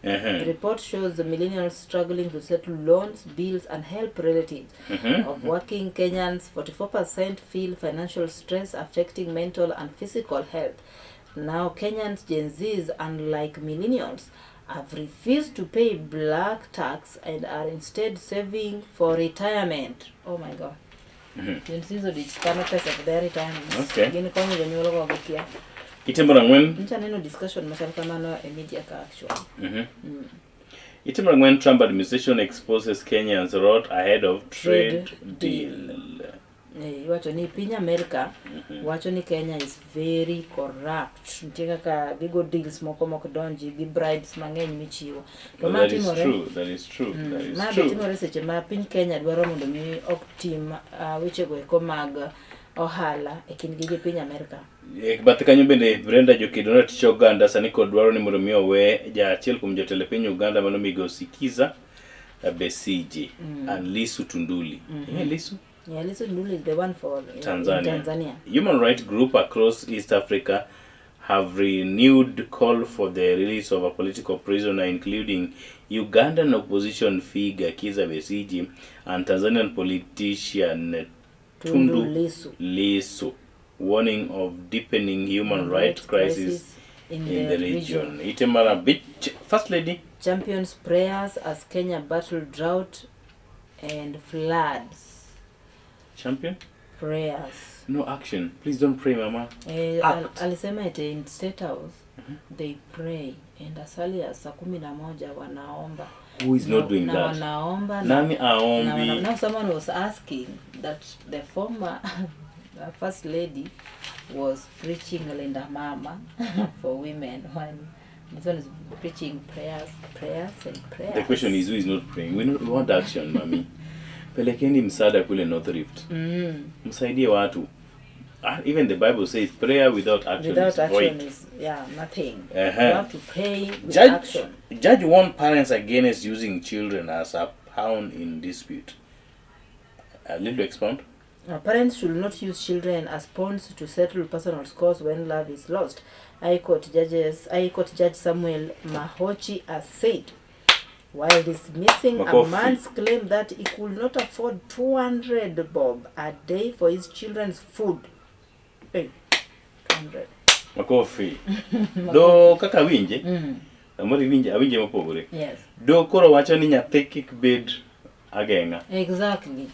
The report shows the millennials struggling to settle loans, bills, and help relatives. Of working Kenyans, 44% feel financial stress affecting mental and physical health. Now, Kenyans, Gen Zs, unlike millennials, have refused to pay black tax and are instead saving for retirement. Oh my God. Gen Zs are disconnected of their retirement. Okay. Discussion media actually. When Trump administration exposes Kenyans road ahead of trade deal. Wacho ni piny America, wacho ni Kenya is very corrupt. Ntiga ka gigo deals moko mok donji gi bribes mang'eny michiwo. That is true. That is true. Timore seche ma piny Kenya dwaro mondo mi ok tim weche go eko mag ohala e kind gi piny America. Bath kanyo bende Brenda Jokido ne tich oganda sani kod dwaro ni mondo mi owe achiel kuom jotelo piny Uganda mano Migosi Kizza Besigye and Lissu Tunduli. Lissu? Yeah, Lissu Tunduli is the one for Tanzania. Human rights group across East Africa have renewed call for the release of a political prisoner, including Ugandan opposition figure Kizza Besigye and Tanzanian politician Tundu Lissu, warning of deepening human rights crisis in the region. Itemara Beach, First Lady. Champions prayers as Kenya battle drought and floods. Champion? Prayers. No action. Please don't pray, Mama. Alisema ite in State House, they pray. And as early as saa 11 wanaomba. Who is not doing that? Wanaomba. Nani aombi? Now someone was asking that the former First Lady was preaching Linda Mama for women when this one is preaching prayers. The question is, who is not praying? We want action, Mami. Pelekeni msaada kule North Rift. Msaidie watu. Even the Bible says prayer without action is void. Is nothing. You have to pray with action. Judge warned parents against using children as a pawn in dispute. A little expound. Parents should not use children as pawns to settle personal scores when love is lost. High Court Judge Samuel Mahochi has said, while dismissing a man's claim that he could not afford 200 bob a day for his children's food. Hey, 200. Makofi. Do kaka winje? Amori winje mopogore. Yes. Do koro wacho ni nyathi kik bed agenga. Exactly.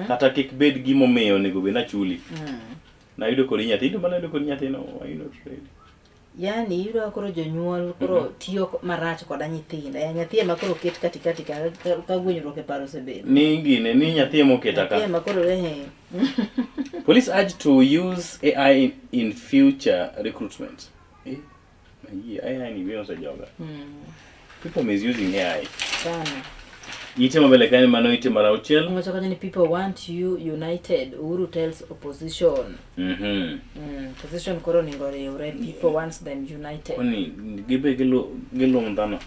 Kata kik bed gimomiyo nego be na chuli. Na yudo kori nyathi to mana yudo kori nyathi no why not ready? Yani yudo koro jonyuol koro tiyo marach koda nyithindo. Nyathi ma koro ket katikati ka gwenyruok e paro sebedo. Ni gine ni nyathi moketa ka. Nyathi ma koro Police urge to use AI in future recruitment. AI ni vino sa joga. People misusing AI. Sana. Ite mabelekani mano ite marauchiel. Mwacho ni people want you united. Uhuru tells opposition. Opposition koro ningore ure. People wants them united. Kwani gibe gilo mdana.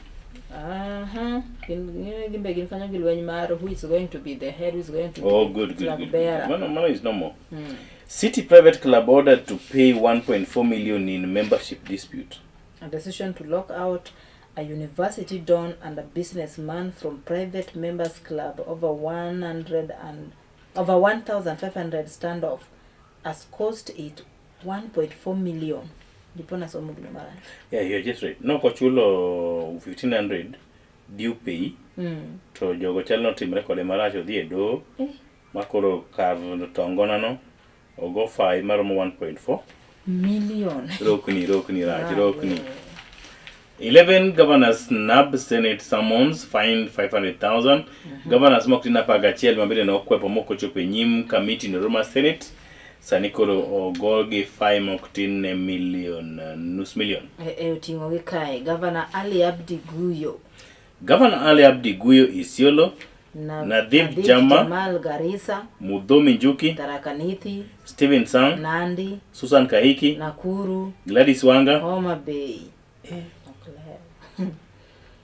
Gimbe ginfanya gilwenyi maro who is going to be the head, who is going to be good. bearer. Mano is normal. City private club ordered to pay 1.4 million in membership dispute. A decision to lock out a university don and a businessman from private members club over 1,500 standoff has cost it 1.4 million. Yeah, you're just right. No kochulo 1,500 due pay. To jogo chalo timre kode marach odhi e do. Makoro kar tongona no ogo fine maromo 1.4 million. Rokni rach. 11 governors nab Senate summons fined 500,000. Governors moktina pagachiel mabende nokwepo moko chope nyim committee no Roma Senate. Sani koro ogogi fine moktin million nus million. Oting'o gi kae Governor Ali Abdi Guyo. Governor Ali Abdi Guyo Isiolo. Nadhib Jamal Garissa, Mudhomi Njuki, Tharaka Nithi, Stephen Sang, Nandi, Susan Kahiki, Nakuru, Gladys Wanga, Homa Bay.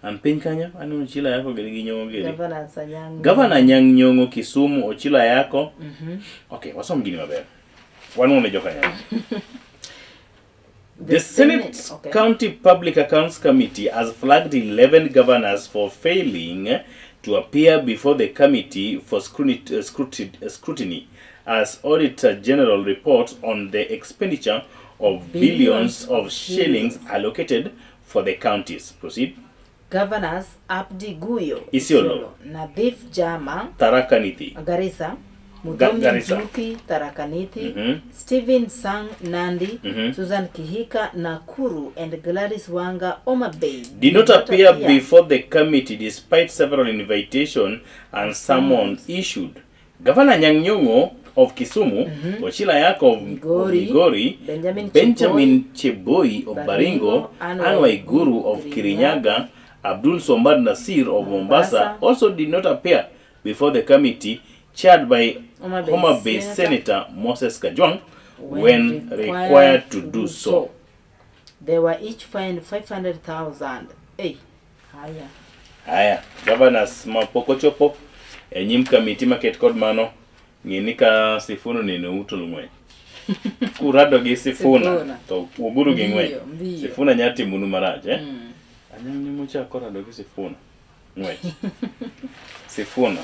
An piny kanyo anu chila yako gi nyongo giri. Governor Sanyang. Governor Nyang' Nyong'o Kisumu ochila yako. Okay, wasom gini maber. Wanuone joka nyang. The Senate County Public Accounts Committee has flagged 11 governors for failing to appear before the committee for scrutiny as Auditor General reports on the expenditure of billions of shillings allocated for the counties. Proceed. Governors Abdi Guyo, Isiolo, Nadhif Jama, Tharaka Nithi, Garissa, Mudhomi Njuki, Tharaka Nithi, Stephen Sang, Nandi, Susan Kihika, Nakuru, and Gladys Wanga, Homa Bay did not appear before the committee despite several invitations and summons issued. Governor Nyang' Nyong'o of Kisumu, Ochila Yako of Migori, Benjamin Cheboi of Baringo, Anwar Guru of Kirinyaga, Abdul Somad Nasir of Mombasa also did not appear before the committee chaired by Homa Bay Senator Moses Kajwang when required to do so. They were each fined 500,000. Hey, haya. Governors mapoko chopo enyim committee market code mano nginika Sifuna ni utulungwe. Kurado gi Sifuna to uguru gi ngwe. Sifuna nyati munu maraje. Anyam mucha korado gi Sifuna. Ngwe. Sifuna.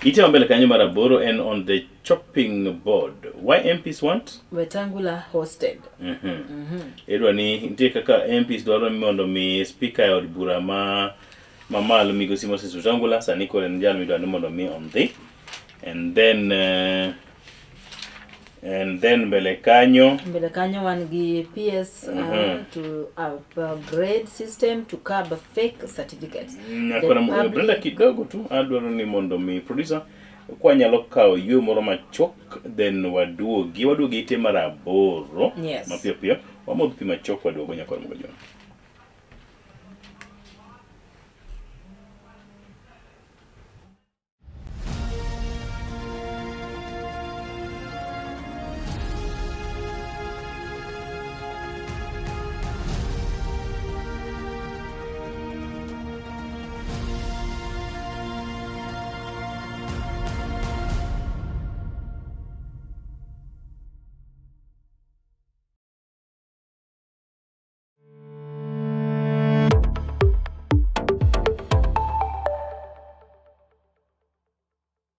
Ite mbele kanyo maraboro and on the chopping board. Why MPs want? Wetangula hosted. Edwa ni ntie kaka MPs dwaro mondo mi speaker ya bura mama Migosi Moses Wetangula sani kore njalo mi dwaro mondo mi on the and then mbele kanyo wan gi PS to upgrade system to curb fake certificates. Nakona Brenda kidogo tu adwaro ni mondo mi producer kwa nyalo kao yu moro machok then waduogi ite maraboro mapio wamodhi pi machok waduogo nyakoro mga jona.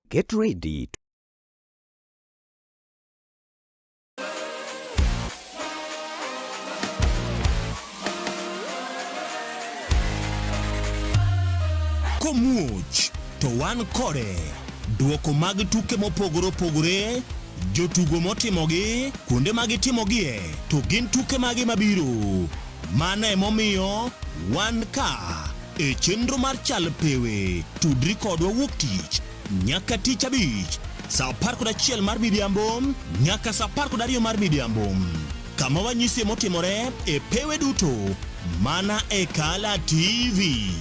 Get ready. Komuoch to wan kode duoko mag tuke mopogore opogore, jotugo motimogi, kuonde magitimogie, to gin tuke magi mabiro. Mano emomiyo wan ka e chenro mar chal pewe tudri kodwa wuok tich nyaka tich abich saa 11 mar midhiambo nyaka saa 12 mar midhiambo, kama wanyisi motimore e pewe duto mana e Kala TV.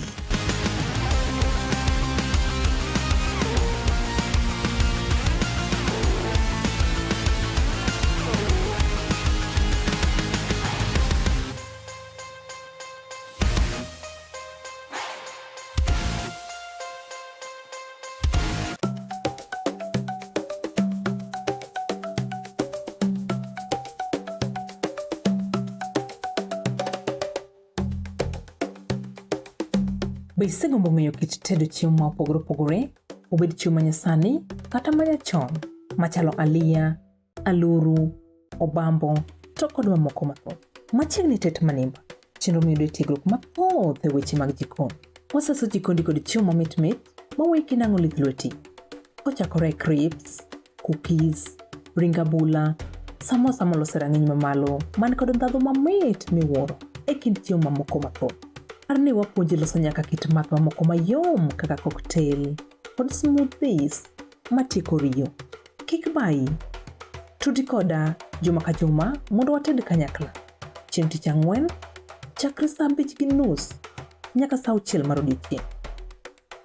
Be isegombo ng'eyo kit tedo chiemo ma opogore opogore, obed chiemo manyasani kata manyachon, machalo aliya, aluru, obambo, to kod mamoko mathoth. Machiegni tet manimba, chenro miyudo tiegruok mathoth e weche mag jikon. Waseso jikondi kod chiemo mamit mawuoyi kinang'o lith lweti. Kochakore crepes, cookies, ring abula, samosa molose rang'iny mamalo man kod ndhadhu mamit miwuoro. e kind chiemo mamoko mathoth. Par ni wapuonji loso nyaka kit math mamoko mayom kaka cocktail kod smoothies matieko riyo. Kik bayi. Tudi koda juma ka juma mondo wated kanyakla. Chieng' tich ang'wen, chakre saa 5:30 nyaka saa 6 mar odiechieng'.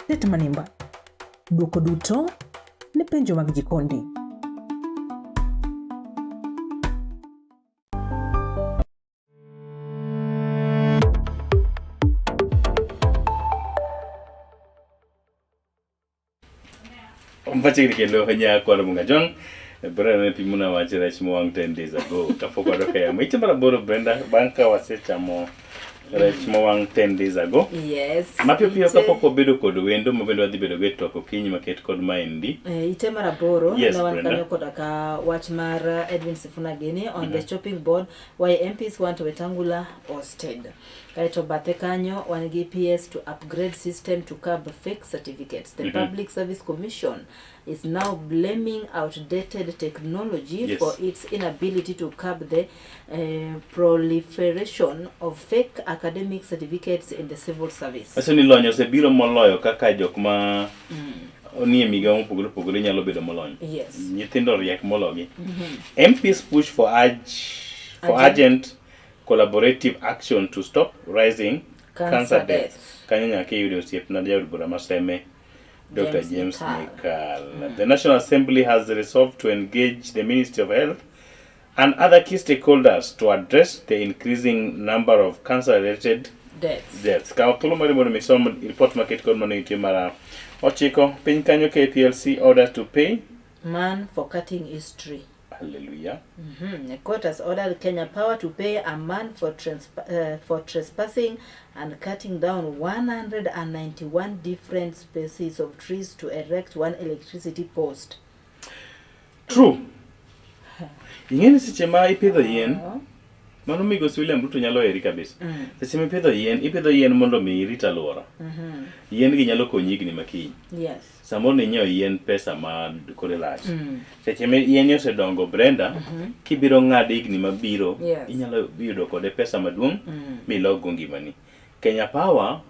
Det manimba. Duoko duto ne penjo mag jikondi. Mpachikri kendo hanya kwa munga jong. Brenda ne pimuna wache rech mowang 10 days ago. Kapok wadoka ya maiche maraboro Brenda banka wasechamo rech mowang 10 days ago. Yes. Mapio pio kapok obedo kod wendo mobendo wadhi bedo go toko Okinyi maket kod maendi. Ite maraboro yes, na Brenda. wankanyo kod ka wach mar Edwin Sifuna Gini on the chopping board why MPs want Wetangula ousted. Kaito bathe kanyo wan gi PS to upgrade system to curb fake certificates. The Public Service Commission is now blaming outdated technology for its inability to curb the proliferation of fake academic certificates in the civil service. Aso ni lonyo se biro moloyo kaka jokma onie miga mopogore nyalo bedo molony. Yes. Nyithindo riek mologi. MPs push for urgent collaborative action to stop rising cancer deaths. Kanyo nyake yudo osiep na jaod bura maseme Dr. James Nikal. The National Assembly has resolved to engage the Ministry of Health and other key stakeholders to address the increasing number of cancer-related deaths. Kao tulu mari mono misom report market kod mano ite mara ochiko piny kanyo KPLC order to pay man for cutting history. Hallelujah. The court has ordered Kenya Power to pay a man for trespassing and cutting down 191 different species of trees to erect one electricity post. True. Ingeni seche ma ipidho yien, mano migosi William Ruto nyalo eri kabisa. Seche ma ipidho yien mondo mi irit alwora. Yien gi nyalo konyi higni makiny. Yes. Samoro ni nyiewo yien pesa ma kore lach. Seche ma yien osedongo Brenda, kibiro ng'ado higni mabiro, inyalo yudo kode pesa maduong' milogo ngimani. Kenya Power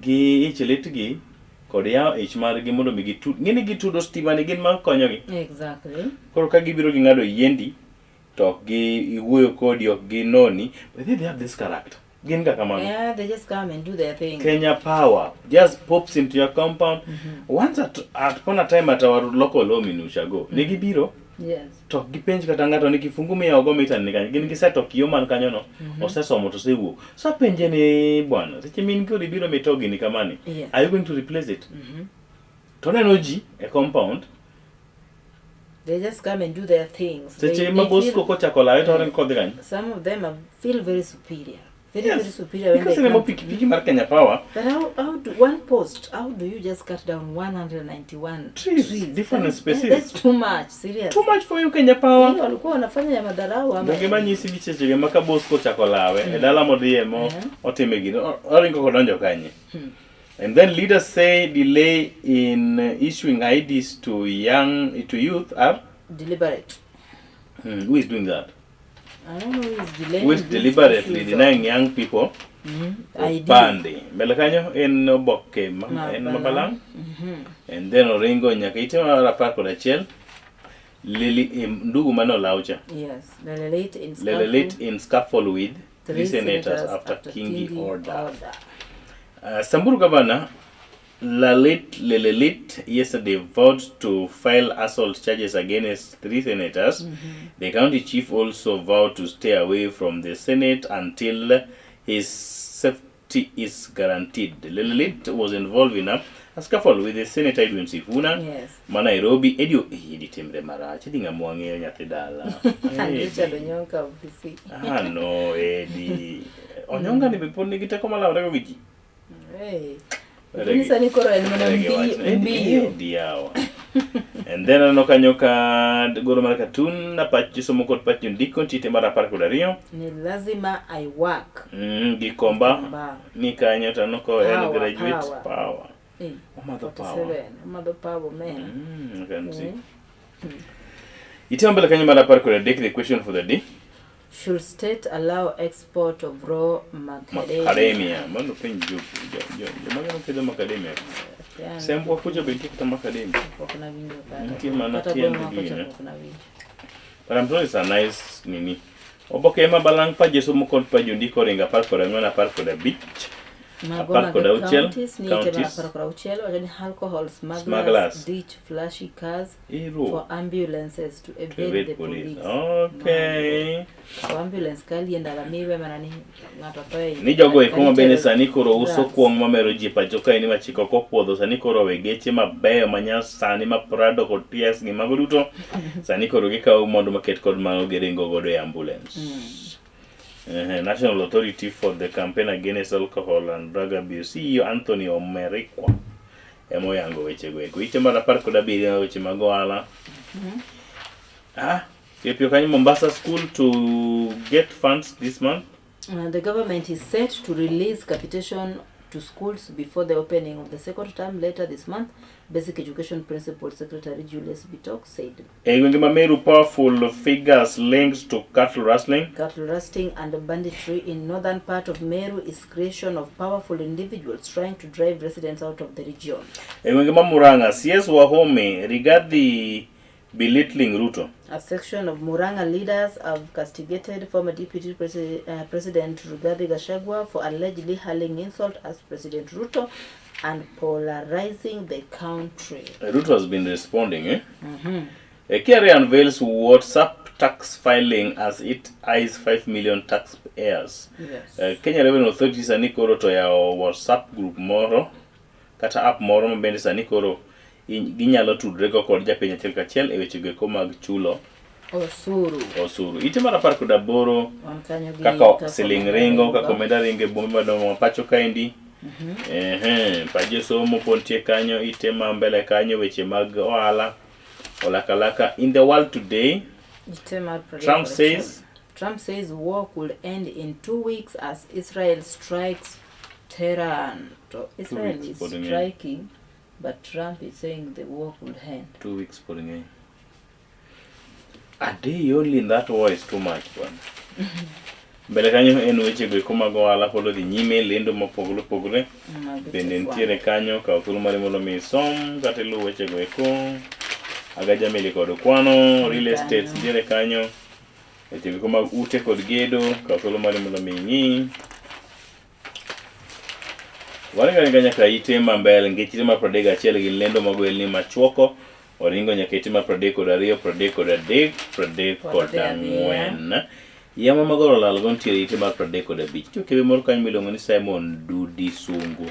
gi ichilitgi kod yawo ich margi mondo mi ng'eni gitudo stima ni gin ma konyogi. Exactly. Koro ka gibiro gi ng'ado yiendi to ok gi iwuoyo kodi ok gi noni, but they have this character. Gin kaka mano. Yeah, they just come and do their thing. Kenya Power just pops into your compound. Once upon a time at our local home in Ushago, nigi biro. Yes. To gipenj kata ng'ato ni kifungu mi ogo mita ni kanyo. Gin giseto kiyo man kanyo no. Osesomo to sewuok. So penje ni bwana, seche min kodi biro mitogi ni kamani. Yes. Are you going to replace it? To neno ji a compound. They just come and do their things. Seche ma bosko ko chakola to ren kodhi kanyo. Some of them feel very superior. Very superior when because they come piki mar Kenya Power. But how do one post, how do you just cut down 191 trees? Different species. That's too much, serious. Too much for you Kenya Power. Hiyo walikuwa wanafanya ya madharau ama. Ndio manyisi bicheche maka bosko chakolawe e dala modhiemo otime gino oringo kodonjo kanye. And then leaders say delay in issuing IDs to youth are deliberate. Who is doing that? I don't know who is delaying. Who is deliberately denying young people Pandi. Belakanyo in Oboke, in Mabalang. And then Oringo Nyakitema Rapako Rachel. Lily Ndugu Mano Laucha. Yes, Lelelate in scaffold with 3 senators after Kingi order. Samburu Governor Lelelit yesterday vowed to file assault charges against 3 senators. The county chief also vowed to stay away from the Senate until his safety is guaranteed. Lelelit was involved in a scuffle with the Senator Edwin Sifuna. Yes. Nairobi Edio Editemre Marachi Dingamwange Nyatedala. No, Eddie. Onyonga ni beponi kitako malawra ko giji. Hey. Kanisa ni koro en mana mbio. And then anokanyoka goro mara katun na pachi somo kod pachi ndiko chite mara par kod ariyo. Ni lazima I work. Gikomba ni kanyo tanoko en graduate power. Mother power man. You can see. Itambele kanyo mara par kod adek the question for the day. Should state allow export of raw macadamia? Macadamia. Mano penjo magano kedo macadamia. Sembo kuja binti kita macadamia. Kuna vingi Nti mana tiende gini. But I'm sure it's a nice nini. Oboke ema balang pa jesu mukon pa jundi ko ringa par ko ngana par ko da beach. Apart ko da uchel counties alcohol smugglers ditch flashy cars for ambulances to evade the police. Okay. For ambulance kali endala miwe manani ngato toy. Ni jogo ikoma bene sani koro uso kuong mamero ji pa joka ini machiko ko puodho sani koro wegeche mabeyo manya sani ma Prado kod PS gi mago duto sani koro gikawo mondo maket kod mago giringo godo e ambulance. National Authority for the Campaign Against Alcohol and Drug Abuse CEO Anthony Omerikwa emo yango weche go eko ite mara par koda biriyo weche mago ala. Pio kanyo Mombasa school to get funds this month. The government is set to release capitation to schools before the opening of the second term later this month, Basic Education Principal Secretary Julius Bitok said. Meru powerful figures linked to cattle rustling. Cattle rustling and banditry in northern part of Meru is creation of powerful individuals trying to drive residents out of the region. Muranga, CS Wahome regard the belittling Ruto. A section of Muranga leaders have castigated former Deputy President Rigathi Gachagua for allegedly hurling insult as President Ruto and polarizing the country. Ruto has been responding, Kenya unveils WhatsApp tax filing as it eyes 5 million taxpayers. Yes. Kenya Revenue Authority sanikoro to ya WhatsApp group moro kata app moro mabende sanikoro ginyalo tudrego kod japiny achiel kachiel e weche go mag chulo osuru. Ite mara par koda boro kaka siling ringo kaka omenda ringo e bombe madongo ma pacho kaendi. Paje somo pontie kanyo ite ma mbele kanyo weche mag ohala olakalaka. In the world today, Trump says war could end in 2 weeks as Israel strikes Tehran. So Israel is striking, but Trump is saying the war could end. 2 weeks putting in. A day only in that war is too much, one. Mbele kanyo en weche go kuma go ala polo di nyime lendo mopogore bende ntiere kanyo ka otulu mare mondo mi som katelu weche go eko agaja mili kod kwano real estate ntiere kanyo weche go kuma ute kod gedo ka otulu mare mondo mi nyi wale ganya ka ite mambele ngechite ma prodega achiel gi lendo mago elni machuoko oringo nyakete ma prodeko dario prodeko dadek prodeko dangwen. Yama magoro lalgon tiere ite mar prodeko da bich. To kebe moro kanyo milongo ni Simon Dudi Sungu.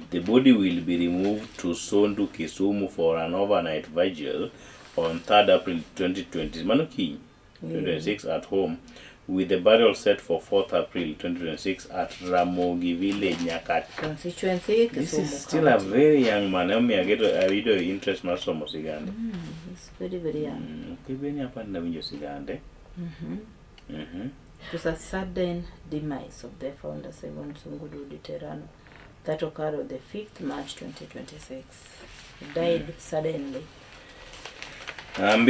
The body will be removed to Sondu Kisumu for an overnight vigil on 3rd April 2020. Manoki 2026 at home, with the burial set for 4th April 2026 at Ramogi Village, Nyakati constituency. This is still a very young man. I get a video interest na somo sigande. It's very, very young. Kibeni hapa na winjo sigande. It was a sudden demise of the founder Simon Sungudu Terano that occurred on the 5th March 2026. He died suddenly.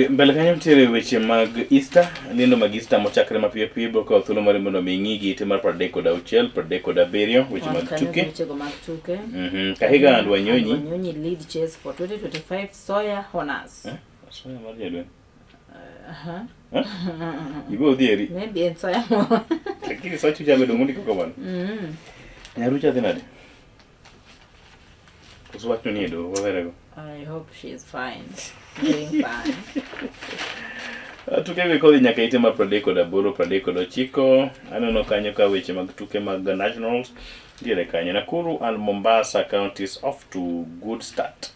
Mbele kanyo mtiere weche mag Easter, lindo mag Easter mochakre mapiyo piyo boka othulo mare mondo mingigi ite mar pradeko da uchiel, pradeko da biriyo, weche mag tuke. Weche mag tuke. Kahiga and Wanyonyi. Wanyonyi lead chase for 2025 Soya Honors. Soya mar jadwe. Ibo dhieri. Maybe in Soya mo. Lakini soya chuja medo ngundi koko bana. Nyarucha dhinade. Kusuwach noni edo, waverego. I hope she is fine. Doing fine. Tuke kodhi nyaka ite mar pradeko da boro, pradeko da chiko. Aneno kanyo ka weche mag tuke mag nationals. Dire kanyo Nakuru and Mombasa counties off to good start.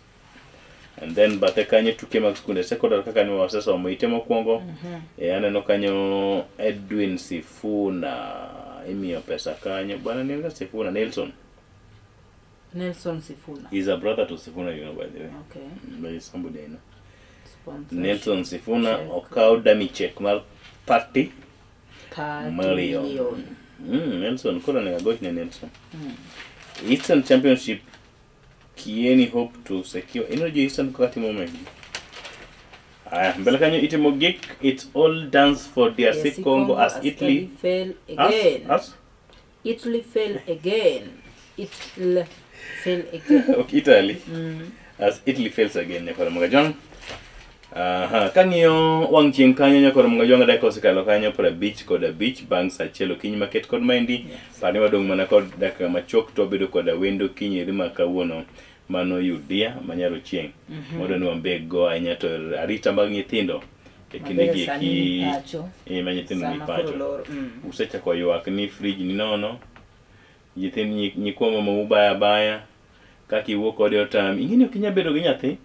And then bate kanyo tuke mag skunde secondary kaka ni wasesa omoite mokwongo. Aneno kanyo Edwin Sifuna imiyo pesa kanyo. Bwana nilga Sifuna Nelson Sifuna. He's a brother to Sifuna, you know, by the way. Okay. But he's somebody I know. Nelson Sifuna okao dami check mar 30 million. Nelson kura nega goch ne Nelson. Eastern Championship Kieni hope to secure energy Eastern kati moment. Mbele kanyo itimo gik, it's all dance for DRC Congo as Italy fail again. Italy fail again. Italy fail again. Okay, Italy. As Italy fails again, nyakoro mga jong. Kangiyo wang chieng kanyo nyakoro mga jong dako sekalo kanyo para beach koda beach banks achielo kinyi market kod maendi. Pani wadong mana kod daka machok to bedo koda wendo kinyi rima kawuono mano yudia manyalo chieng. Modo nuambe go ainyato arita mag nyithindo. Kinegi eki manyithindo ni pacho. Usecha kwa yuak ni fridge ni nono. Nyithindo nyikuoma maubaya baya. Kaki wuok kode otam. Ing'eni ok inyal bedo gi nyathi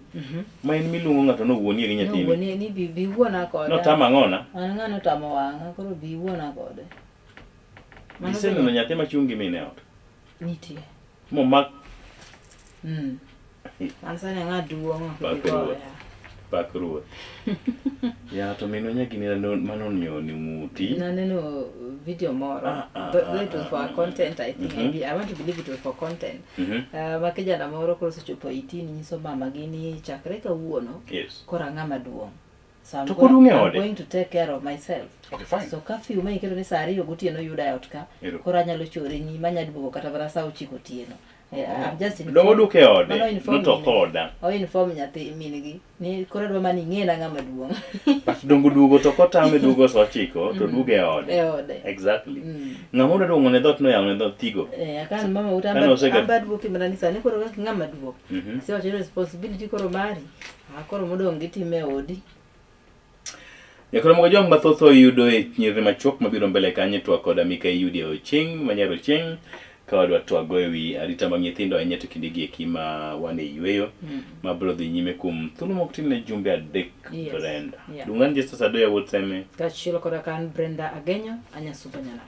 ma en miluongo ng'ato no wuoni gi nyathini. Wuoni ni bi wuona kode. No tama ng'ona. An ng'ano tamo wang'a koro bi wuona kode. Iseneno nyathi machungi mine ot. Nitie. Momak. An sani ng'a duong' Pak ruoth. Ya to mino nyaki ni manonyo ni muti. Naneno video moro. It was for content, I think. I want to believe it was for content. Makijana moro koro sechopo 18 nyiso mama gini chakre kawuono. Yes. Kora ng'ama duong'. So I'm going to take care of myself. Okay, fine. So kafi uma iketo ni saa 2 gotieno yuda ot ka. Koro anyalo chore ni manyadi bugo kata bara saa 9 otieno. I'm just informed. Dongo duke ode. Noto koda. O inform nyathi minigi. Ni koro dwa mani ng'ena ng'ama duong'. But dongo dugo to kotame dugo so chiko to duge ode. Ode. Exactly. Ng'ama dongo ne dot no yawo ne dot tigo. Akan mama utamba dugo manani sani koro ng'ama dugo. So what responsibility koro mari. Koro modong gitime odi. Nyakoro mga jong mathoth oyudo e nyiri machok mabiro mbele kanye to koda Mika yudi Ocheng manyaro Ocheng ka wadwa twago ewi arita mag nyithindo ahinya to kinde gi ekima wane yweyo mabiro dhi nyime kuom thuolo mok tin ne jumbe adek Brenda. Dungan just sadoya wotseme. Kachilo koda kan Brenda Agenyo anya super nyana.